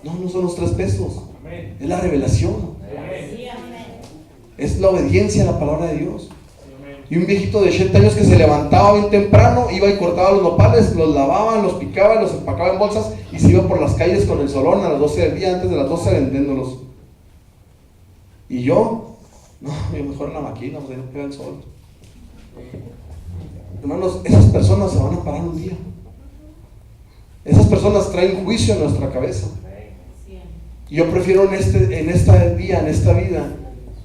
No son los 3 pesos. Es la revelación. Es la obediencia a la palabra de Dios. Y un viejito de 80 años que se levantaba bien temprano, iba y cortaba los nopales, los lavaba, los picaba, los empacaba en bolsas y se iba por las calles con el solón a las 12 del día, antes de las 12, vendiéndolos. Y yo mejor en la máquina, pues ahí no pega el sol. Hermanos, esas personas se van a parar un día. Esas personas traen juicio en nuestra cabeza. Y yo prefiero en esta vida,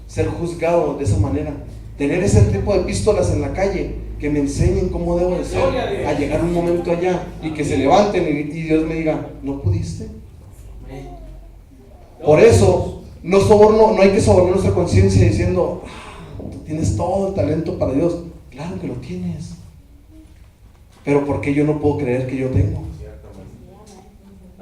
ser juzgado de esa manera. Tener ese tipo de epístolas en la calle que me enseñen cómo debo de ser, a llegar un momento allá y que se levanten y Dios me diga, ¿no pudiste? Por eso no hay que sobornar nuestra conciencia diciendo, tú tienes todo el talento para Dios. Claro que lo tienes, pero ¿por qué yo no puedo creer que yo tengo?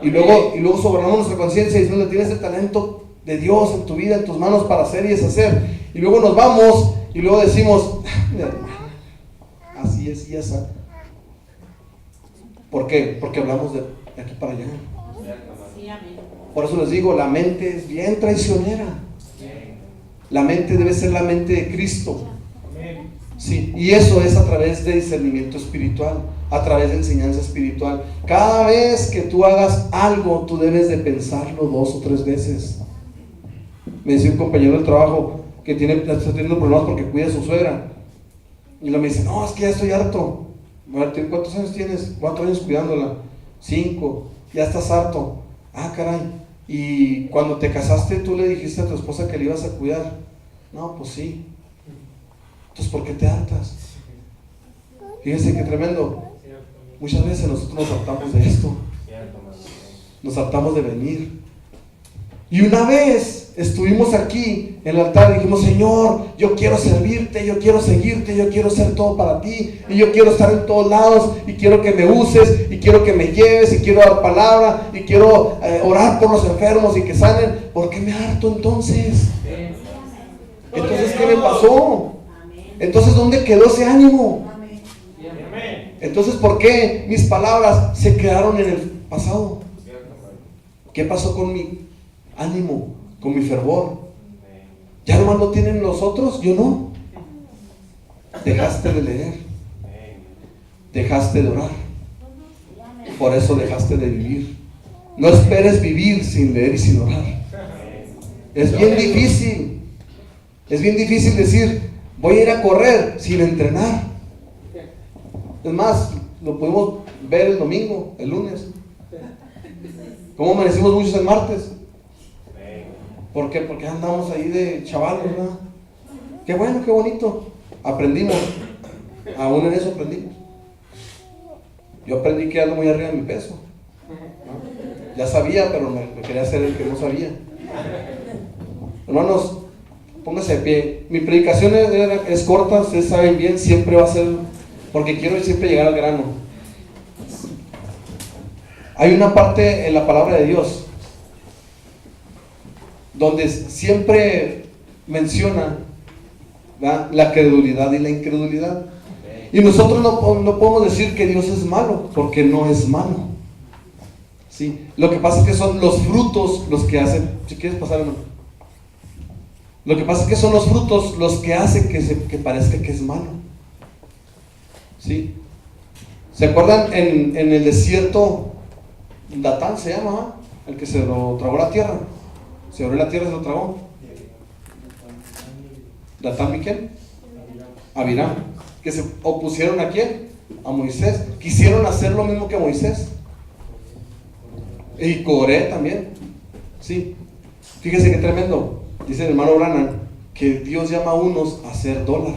Y luego sobornamos nuestra conciencia diciendo, tienes el talento de Dios en tu vida, en tus manos para hacer y deshacer. Y luego nos vamos y luego decimos, así es y esa. ¿Por qué? Porque hablamos de aquí para allá. Por eso les digo, la mente es bien traicionera. La mente debe ser la mente de Cristo. Sí, y eso es a través de discernimiento espiritual, a través de enseñanza espiritual. Cada vez que tú hagas algo, tú debes de pensarlo 2 o 3 veces. Me decía un compañero del trabajo que está teniendo problemas porque cuida a su suegra. Y me dice, no, es que ya estoy harto. ¿Cuántos años tienes? 4 años cuidándola. 5. Ya estás harto. Ah, caray. Y cuando te casaste, tú le dijiste a tu esposa que le ibas a cuidar. No, pues sí. Entonces, ¿por qué te hartas? Fíjense qué tremendo. Muchas veces nosotros nos hartamos de esto. Nos hartamos de venir. Y una vez estuvimos aquí en el altar y dijimos, Señor, yo quiero servirte, yo quiero seguirte, yo quiero ser todo para ti, y yo quiero estar en todos lados, y quiero que me uses, y quiero que me lleves, y quiero dar palabra, y quiero orar por los enfermos y que sanen. ¿Por qué me harto entonces? Entonces, ¿qué me pasó? Entonces, ¿dónde quedó ese ánimo? Entonces, ¿por qué mis palabras se quedaron en el pasado? ¿Qué pasó con mi ánimo, con mi fervor? Ya nomás lo tienen los otros, yo no. Dejaste de leer, dejaste de orar, por eso dejaste de vivir. No esperes vivir sin leer y sin orar. Es bien difícil decir, voy a ir a correr sin entrenar. Es más, lo pudimos ver el domingo, el lunes. ¿Cómo amanecimos muchos el martes? ¿Por qué? Porque andamos ahí de chavalos, ¿verdad? Qué bueno, qué bonito. Aprendimos. Aún en eso aprendimos. Yo aprendí que ando muy arriba de mi peso, ¿no? Ya sabía, pero me quería hacer el que no sabía. Hermanos, pónganse de pie. Mi predicación es corta, ustedes saben bien, siempre va a ser, porque quiero siempre llegar al grano. Hay una parte en la palabra de Dios donde siempre menciona, ¿verdad?, la credulidad y la incredulidad. Y nosotros no podemos decir que Dios es malo, porque no es malo. ¿Sí? Lo que pasa es que son los frutos los que hacen. Si quieres pasar, hermano. Lo que pasa es que son los frutos los que hacen que parezca que es malo. ¿Sí? ¿Se acuerdan en el desierto? Datán se llama, el que se lo tragó la tierra. Se abrió la tierra y se lo tragó. Datán, ¿quién? Abiram. Que se opusieron ¿a quién? A Moisés. Quisieron hacer lo mismo que Moisés. Y Coré también. Sí. Fíjese qué tremendo. Dice el hermano Branham que Dios llama a unos a hacer dólar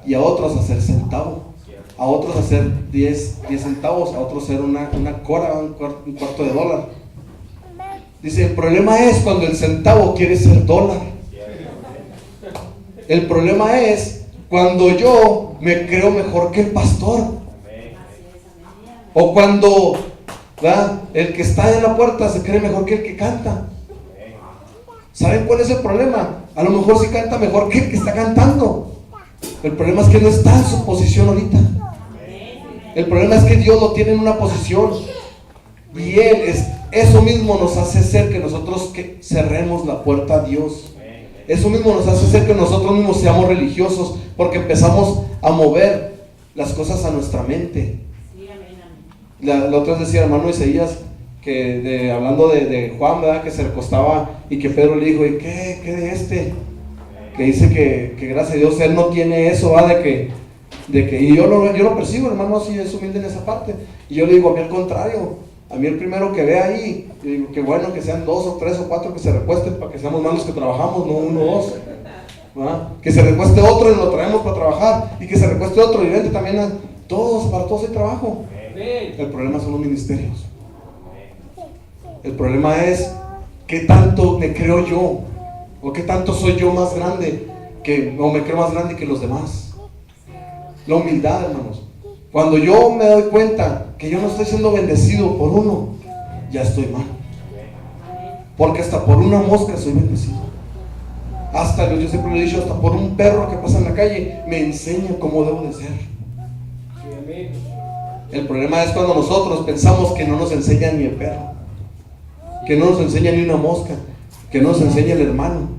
y a otros a hacer centavo, a otros a hacer 10 centavos, a otros a hacer una cora, un cuarto de dólar. Dice, el problema es cuando el centavo quiere ser dólar. El problema es cuando yo me creo mejor que el pastor. O cuando, ¿verdad?, el que está en la puerta se cree mejor que el que canta. ¿Saben cuál es el problema? A lo mejor sí canta mejor que el que está cantando. El problema es que no está en su posición ahorita. El problema es que Dios lo tiene en una posición. Y eso mismo nos hace ser que nosotros cerremos la puerta a Dios. Eso mismo nos hace ser que nosotros mismos seamos religiosos, porque empezamos a mover las cosas a nuestra mente. La otra vez decía el hermano Isaías, que hablando de Juan, ¿verdad?, que se recostaba y que Pedro le dijo, ¿y qué de este? Que dice que gracias a Dios él no tiene eso, ¿verdad? Y yo lo percibo, hermano, así es humilde en esa parte. Y yo le digo, a mí al contrario, a mí el primero que ve ahí, yo digo, qué bueno que sean 2 o 3 o 4 que se recuesten para que seamos más los que trabajamos, no 1 o 2. ¿Verdad? Que se recueste otro y lo traemos para trabajar, y que se recueste otro y vente también para todos hay trabajo. El problema son los ministerios. El problema es qué tanto me creo yo, o qué tanto soy yo más grande o me creo más grande que los demás. La humildad, hermanos. Cuando yo me doy cuenta que yo no estoy siendo bendecido por uno, ya estoy mal. Porque hasta por una mosca soy bendecido. Yo siempre le he dicho, hasta por un perro que pasa en la calle me enseña cómo debo de ser. El problema es cuando nosotros pensamos que no nos enseña ni el perro, que no nos enseña ni una mosca, que no nos enseña el hermano.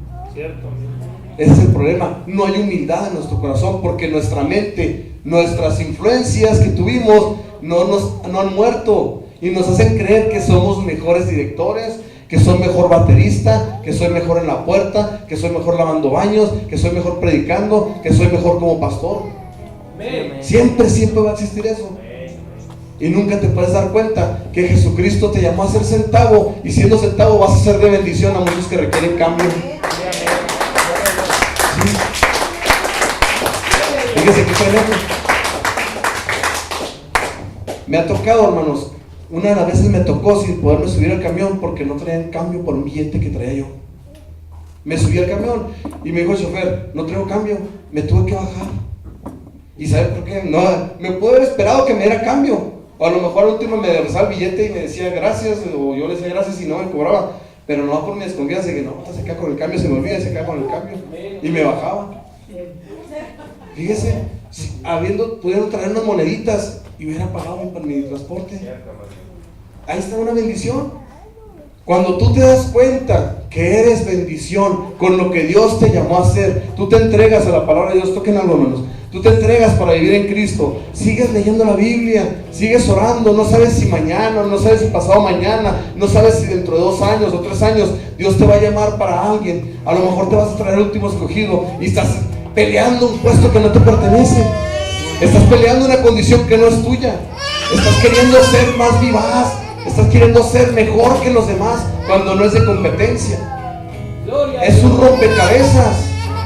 Ese es el problema. No hay humildad en nuestro corazón, porque nuestra mente, nuestras influencias que tuvimos no han muerto y nos hacen creer que somos mejores directores, que soy mejor baterista, que soy mejor en la puerta, que soy mejor lavando baños, que soy mejor predicando, que soy mejor como pastor. Siempre va a existir eso. Y nunca te puedes dar cuenta que Jesucristo te llamó a ser centavo, y siendo centavo vas a ser de bendición a muchos que requieren cambio. ¿Sí? Fíjese que me ha tocado, hermanos, una de las veces me tocó sin poderme subir al camión porque no traían cambio por un billete que traía yo. Me subí al camión y me dijo el chofer, no traigo cambio, me tuve que bajar. ¿Y sabe por qué? No, me pude haber esperado que me diera cambio. O a lo mejor al último me regresaba el billete y me decía gracias, o yo le decía gracias y no me cobraba. Pero no por mi desconfianza, que no, se queda con el cambio, se me olvida, se queda con el cambio. Y me bajaba. Fíjese, pudiendo traer unas moneditas y hubiera pagado mi transporte. Ahí está una bendición. Cuando tú te das cuenta que eres bendición con lo que Dios te llamó a hacer, tú te entregas a la palabra de Dios. Toquen algo, hermanos. Tú te entregas para vivir en Cristo. Sigues leyendo la Biblia, sigues orando. No sabes si mañana, no sabes si pasado mañana, no sabes si dentro de 2 años o 3 años Dios te va a llamar para alguien. A lo mejor te vas a traer el último escogido y estás peleando un puesto que no te pertenece. Estás peleando una condición que no es tuya. Estás queriendo ser más vivaz. Estás queriendo ser mejor que los demás cuando no es de competencia. Es un rompecabezas.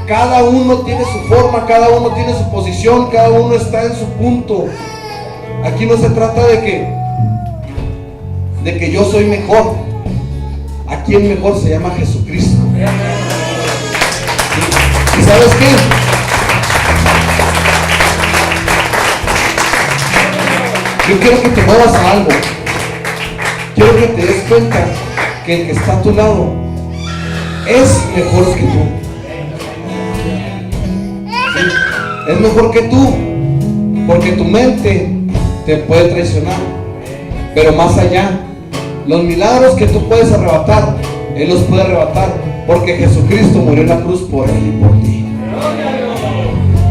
Cada uno tiene su forma, cada uno tiene su posición, cada uno está en su punto. Aquí no se trata de que yo soy mejor. Aquí el mejor se llama Jesucristo. ¿Y sabes qué? Yo quiero que te muevas a algo. Quiero que te des cuenta que el que está a tu lado es mejor que tú. Es mejor que tú, porque tu mente te puede traicionar. Pero más allá, los milagros que tú puedes arrebatar, Él los puede arrebatar, porque Jesucristo murió en la cruz por Él y por ti.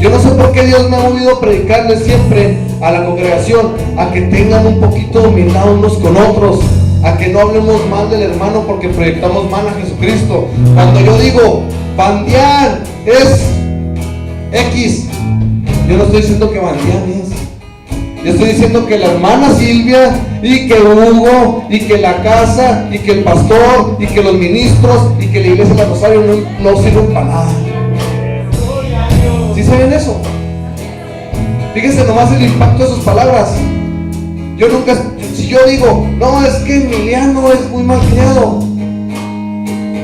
Yo no sé por qué Dios me ha movido a predicarle siempre a la congregación a que tengan un poquito de humildad unos con otros, a que no hablemos mal del hermano porque proyectamos mal a Jesucristo. Cuando yo digo Bandián es X, yo no estoy diciendo que Bandián es. Yo estoy diciendo que la hermana Silvia y que Hugo y que la casa y que el pastor y que los ministros y que la iglesia de Rosario no sirven para nada. ¿Sí saben eso? Fíjense nomás el impacto de sus palabras. Yo nunca, si yo digo, no, es que Emiliano es muy malcriado,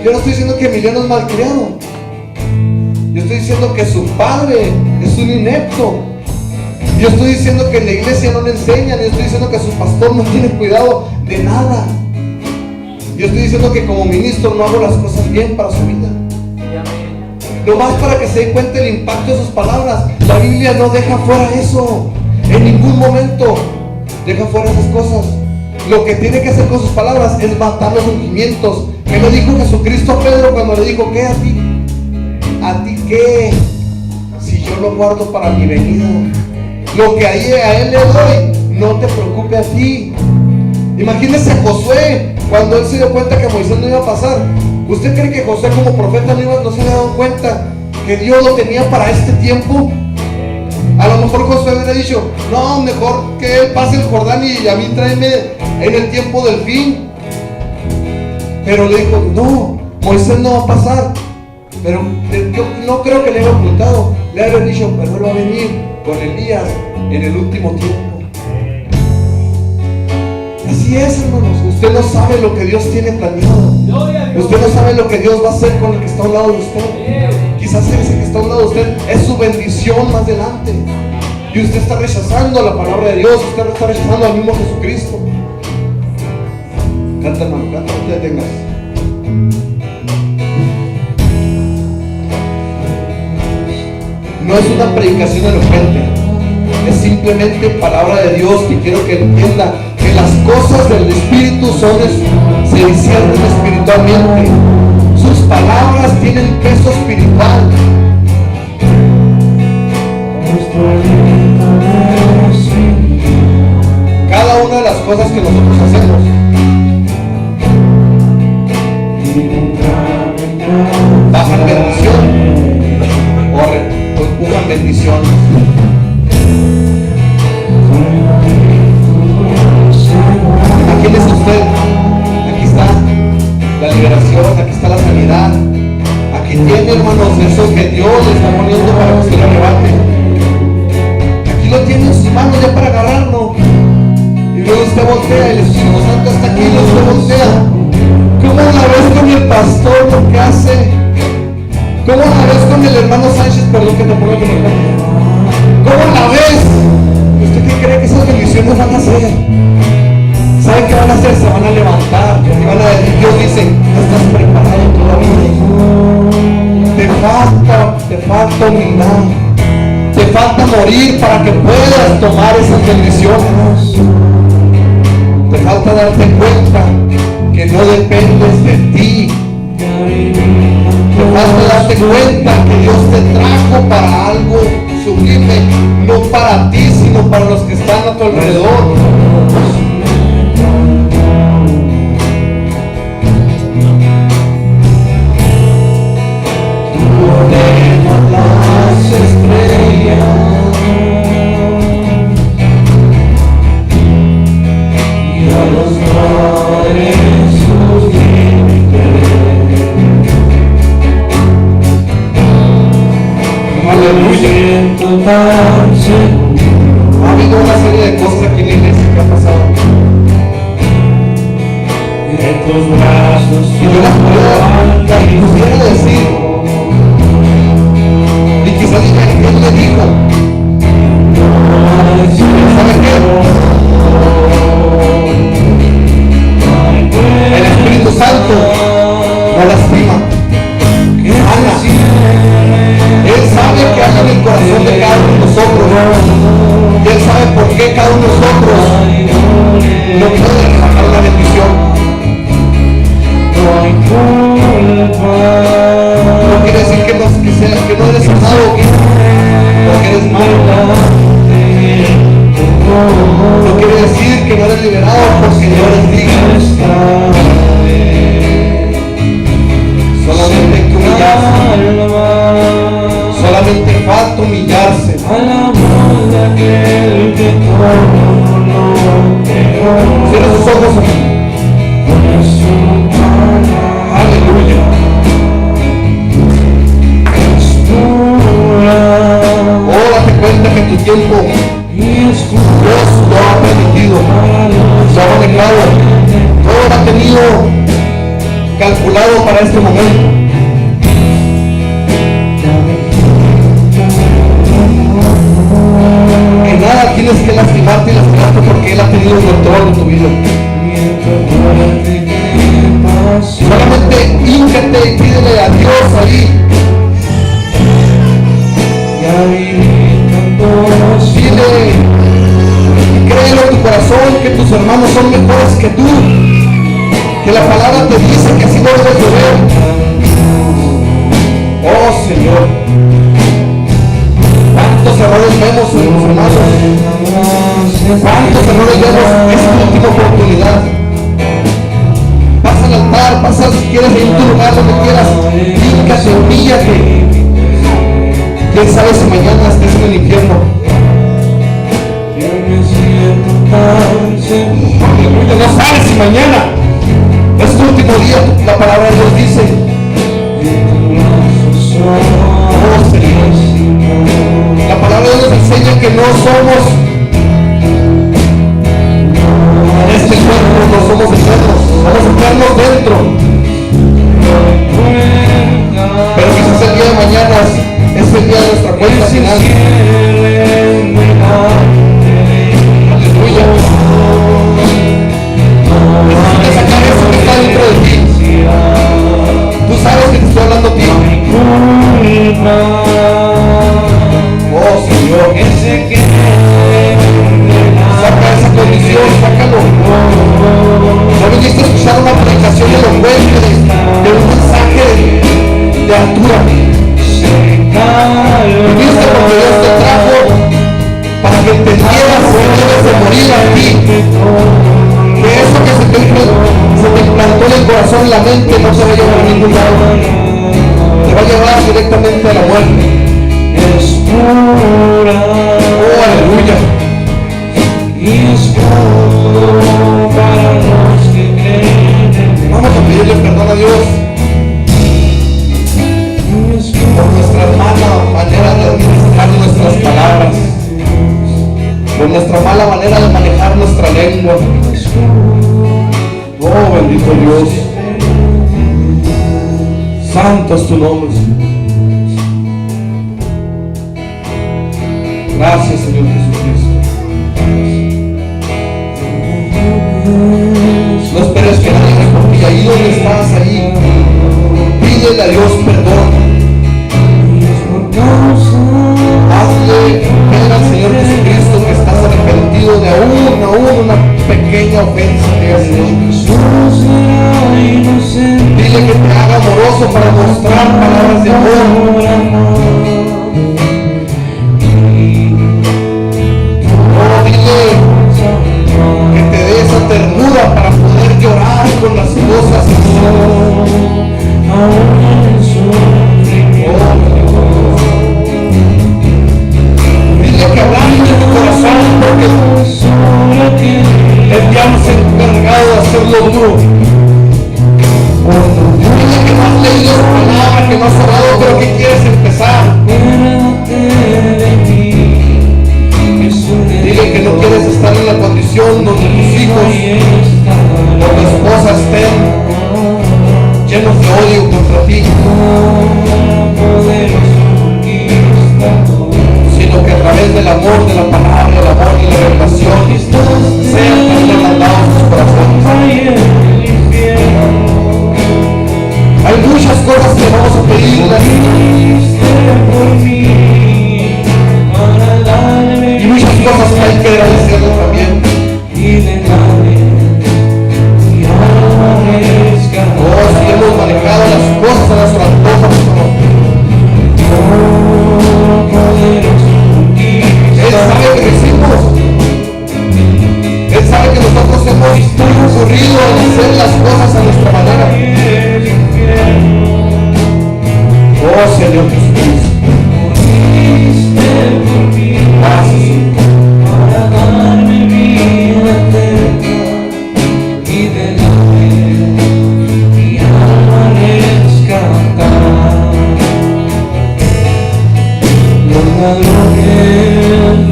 yo no estoy diciendo que Emiliano es malcriado. Yo estoy diciendo que su padre es un inepto. Yo estoy diciendo que en la iglesia no le enseñan. Yo estoy diciendo que su pastor no tiene cuidado de nada. Yo estoy diciendo que como ministro no hago las cosas bien para su vida. Nomás para que se den cuenta el impacto de sus palabras. La Biblia no deja fuera eso. En ningún momento deja fuera esas cosas. Lo que tiene que hacer con sus palabras es matar los ungimientos. ¿Qué le dijo Jesucristo a Pedro cuando le dijo, qué a ti? ¿A ti qué? Si yo lo guardo para mi venida. Lo que a él le doy, no te preocupe a ti. Imagínese a Josué, cuando él se dio cuenta que Moisés no iba a pasar. ¿Usted cree que Josué como profeta no se había dado cuenta que Dios lo tenía para este tiempo? A lo mejor Josué hubiera dicho, no, mejor que él pase el Jordán y a mí tráeme en el tiempo del fin. Pero le dijo, no, Moisés no va a pasar. Pero yo no creo que le haya ocultado. Le había dicho, pero él va a venir con Elías en el último tiempo. Así es, hermanos. Usted no sabe lo que Dios tiene planeado. Usted no sabe lo que Dios va a hacer con el que está a un lado de usted. Quizás ese que está a un lado de usted es su bendición más adelante. Y usted está rechazando la palabra de Dios. Usted está rechazando al mismo Jesucristo. Canta, hermano, canta, no te detengas. No es una predicación elocuente, es simplemente palabra de Dios que quiero que entienda que las cosas del Espíritu se disciernen espiritualmente. Sus palabras tienen peso espiritual. Cada una de las cosas que nosotros hacemos bajan bendición o empujan bendición. ¿A quién es usted? Aquí está la liberación, aquí está la sanidad. Aquí tiene, hermanos, eso que Dios le está poniendo para que usted lo arrebate. Aquí lo tiene en sus manos ya para agarrarlo. Y luego usted voltea y el Espíritu Santo está aquí y usted voltea. ¿Cómo la ves con el pastor lo que hace? ¿Cómo la ves con el hermano Sánchez? Perdón que te ponga que me cambie. ¿Cómo la ves? ¿Usted qué cree que esas bendiciones van a hacer? ¿Saben qué van a hacer? Se van a levantar y van a decir, Dios dice, no estás preparado todavía. Te falta humildad. Te falta morir para que puedas tomar esas bendiciones. Te falta darte cuenta que no dependes de ti. Te falta darte cuenta que Dios te trajo para algo sublime, no para ti, sino para los que están a tu alrededor. Tú ordenas las estrellas y a los mares sus límites. Aleluya. Ha habido una serie de cosas aquí en la iglesia que ha pasado. Y yo las pudiera decir. Y quizás él le dijo, ¿sabe qué? El Espíritu Santo no lastima. Ana, Él sabe que hay en el corazón de cada uno de nosotros. Y Él sabe por qué cada uno de nosotros no puede rebajar la bendición. No quiere decir que no eres amado, porque eres malo. No quiere decir que no eres liberado porque no eres digno. Solamente hay que humillarse. Solamente falta humillarse. Cierra sus ojos. Aleluya. Oh, date cuenta que tu tiempo Dios lo ha permitido, lo ha manejado, todo lo ha tenido calculado para este momento. Que nada tienes que lastimarte y lastimarte porque Él ha tenido el control de tu vida. Solamente híncate y pídele a Dios ahí. Dile y créelo en tu corazón que tus hermanos son mejores que tú, que la palabra te dice que así debes de ver. Oh Señor, cuántos errores vemos en los hermanos, cuántos errores vemos. Es tu última oportunidad. Pasa al altar, pasa si quieres en tu lugar donde quieras, híncate, humíllate. ¿Quién sabe si mañana estés en el infierno? Aleluya, no sabes si mañana es tu último día. La palabra de Dios dice, oh Señor, la palabra de Dios enseña que no somos en este cuerpo, no somos eternos, somos eternos dentro. Pero quizás el día de mañana es el día de nuestra cuenta final. Aleluya. Necesitas sacar eso que está dentro de ti. Tú sabes que te estoy hablando a ti. Oh Señor, saca esa condición, sácalo. No viniste a escuchar una predicación elocuente de un mensaje de altura. Viniste porque Dios te trajo para que entendieras que debes de morir a ti, que eso que se te implantó en el corazón y la mente no se va a llevar a ningún lado, te va a llevar directamente a la muerte. Oh, aleluya. Vamos a pedirle perdón a Dios por nuestra mala manera de administrar nuestras palabras, por nuestra mala manera de manejar nuestra lengua. Oh, bendito Dios, santo es tu nombre, Señor. Gracias, Señor Jesucristo. No esperes que nadie responda. Ahí donde estás, ahí, pídele a Dios perdón. Hazle ver al Señor Jesucristo que estás arrepentido de aún una pequeña ofensa que has hecho. demostrar palabras de amor. Oh, dile que te dé esa ternura para poder llorar con las cosas. Dile que ablande tu corazón, porque el diablo se ha encargado de hacerlo duro. Dile que no has leído su palabra, que no has orado, pero que quieres empezar. Dile que no quieres estar en la condición donde tus hijos o tu esposa estén llenos de odio contra ti, sino que a través del amor, de la palabra, del amor y la revelación sean trasladados sus corazones. Hay muchas cosas que vamos a pedirle y muchas cosas que hay que agradecerle también. Oh, si hemos manejado las cosas a nuestro antojo, Él sabe que lo hicimos. Él sabe que nosotros hemos incurrido en hacer las cosas a nuestra manera. Oh, Señor Jesucristo. Gracias.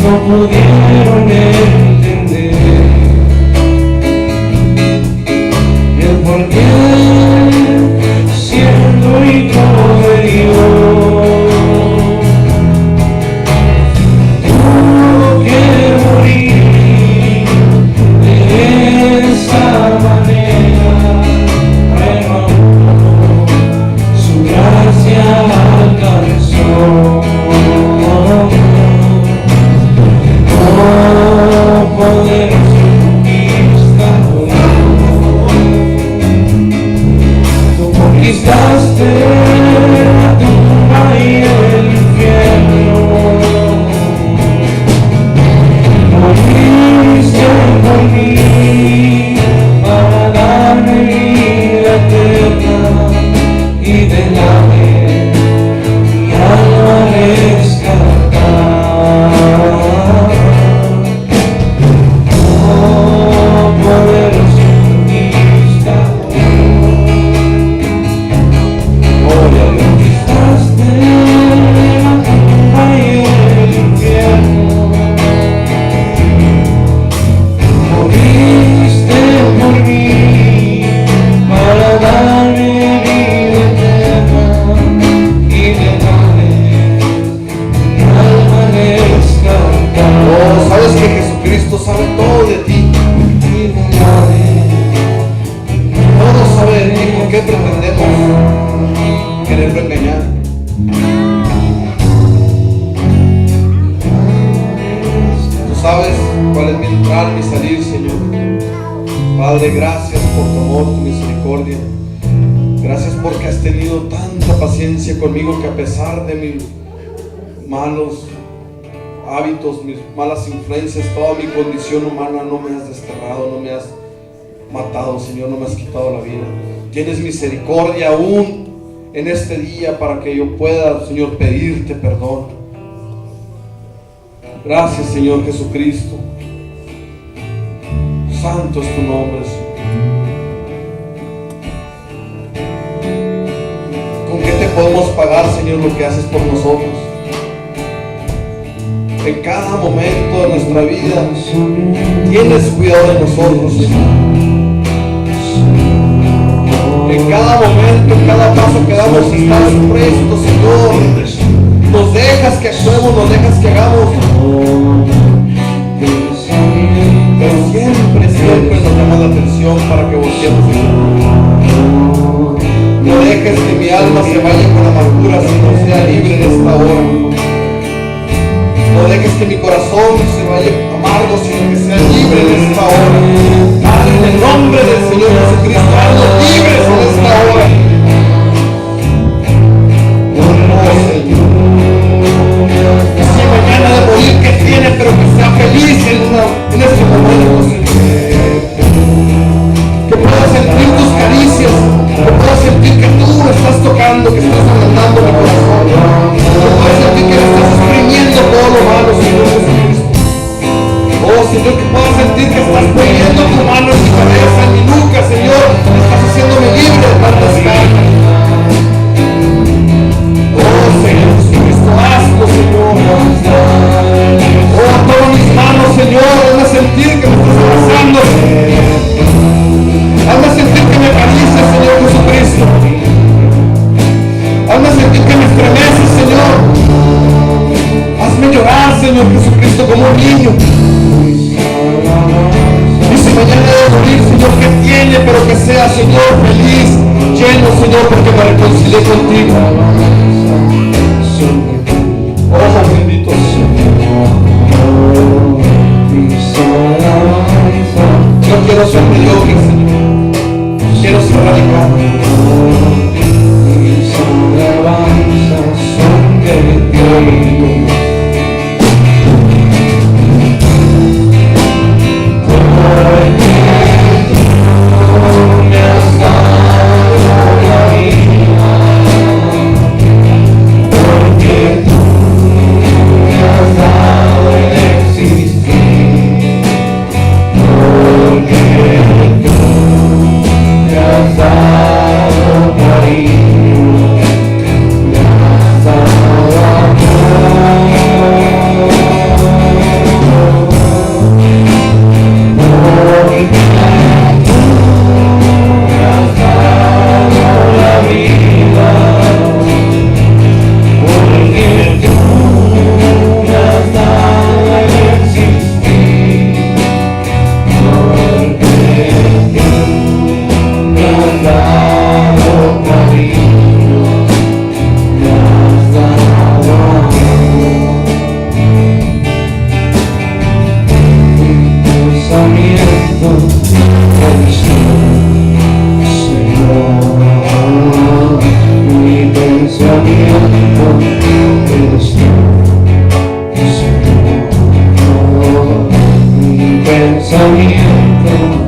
No pudieron entender el porqué, siendo hijo de Dios, tuvo que morir de esa manera, pero su gracia alcanzó. Conquistaste la tumba y el infierno, moriste por mí para darme vida eterna y de la mi alma rescatar. Oh, poderoso sabe todo de ti. Todo sabe de ti. ¿Por qué pretendemos quererlo engañar? Tú sabes cuál es mi entrar, mi salir, Señor. Padre, gracias por tu amor, tu misericordia. Gracias porque has tenido tanta paciencia conmigo, que a pesar de mis malos hábitos, mis malas influencias, toda mi condición humana, no me has desterrado, no me has matado, Señor, no me has quitado la vida. Tienes misericordia aún en este día para que yo pueda, Señor, pedirte perdón. Gracias, Señor Jesucristo. Santo es tu nombre, Señor. ¿Con qué te podemos pagar, Señor, lo que haces por nosotros? En cada momento de nuestra vida tienes cuidado de nosotros, Señor. En cada momento, en cada paso que damos, estás presto, Señor. Nos dejas que actuemos, nos dejas que hagamos, pero siempre nos llama la atención para que volteemos. No dejes que mi alma se vaya con amargura, sino sea libre en esta hora. No dejes que mi corazón se vaya amargo, sino que sea libre en esta hora. Padre, en el nombre del Señor Jesucristo, haznos libres en esta hora. Señor, que pueda sentir que estás poniendo tu mano en mi cabeza, en mi nuca, Señor, estás haciéndome libre de tantas cargas. Oh, Señor Jesucristo, hazlo, Señor. Oh, toma mis manos, Señor, hazme sentir que me estás abrazando. Hazme sentir que me acarices, Señor Jesucristo. Hazme sentir que me estremeces, Señor. Hazme llorar, Señor Jesucristo, como un niño. Y si mañana debo morir, Señor, que tiene, pero que sea, Señor, feliz, lleno, Señor, porque me reconcilié contigo. Oh, bendito Señor. Yo quiero ser mediocre, Señor. Quiero ser radical. Mis alabanzas son de ti. Pensamiento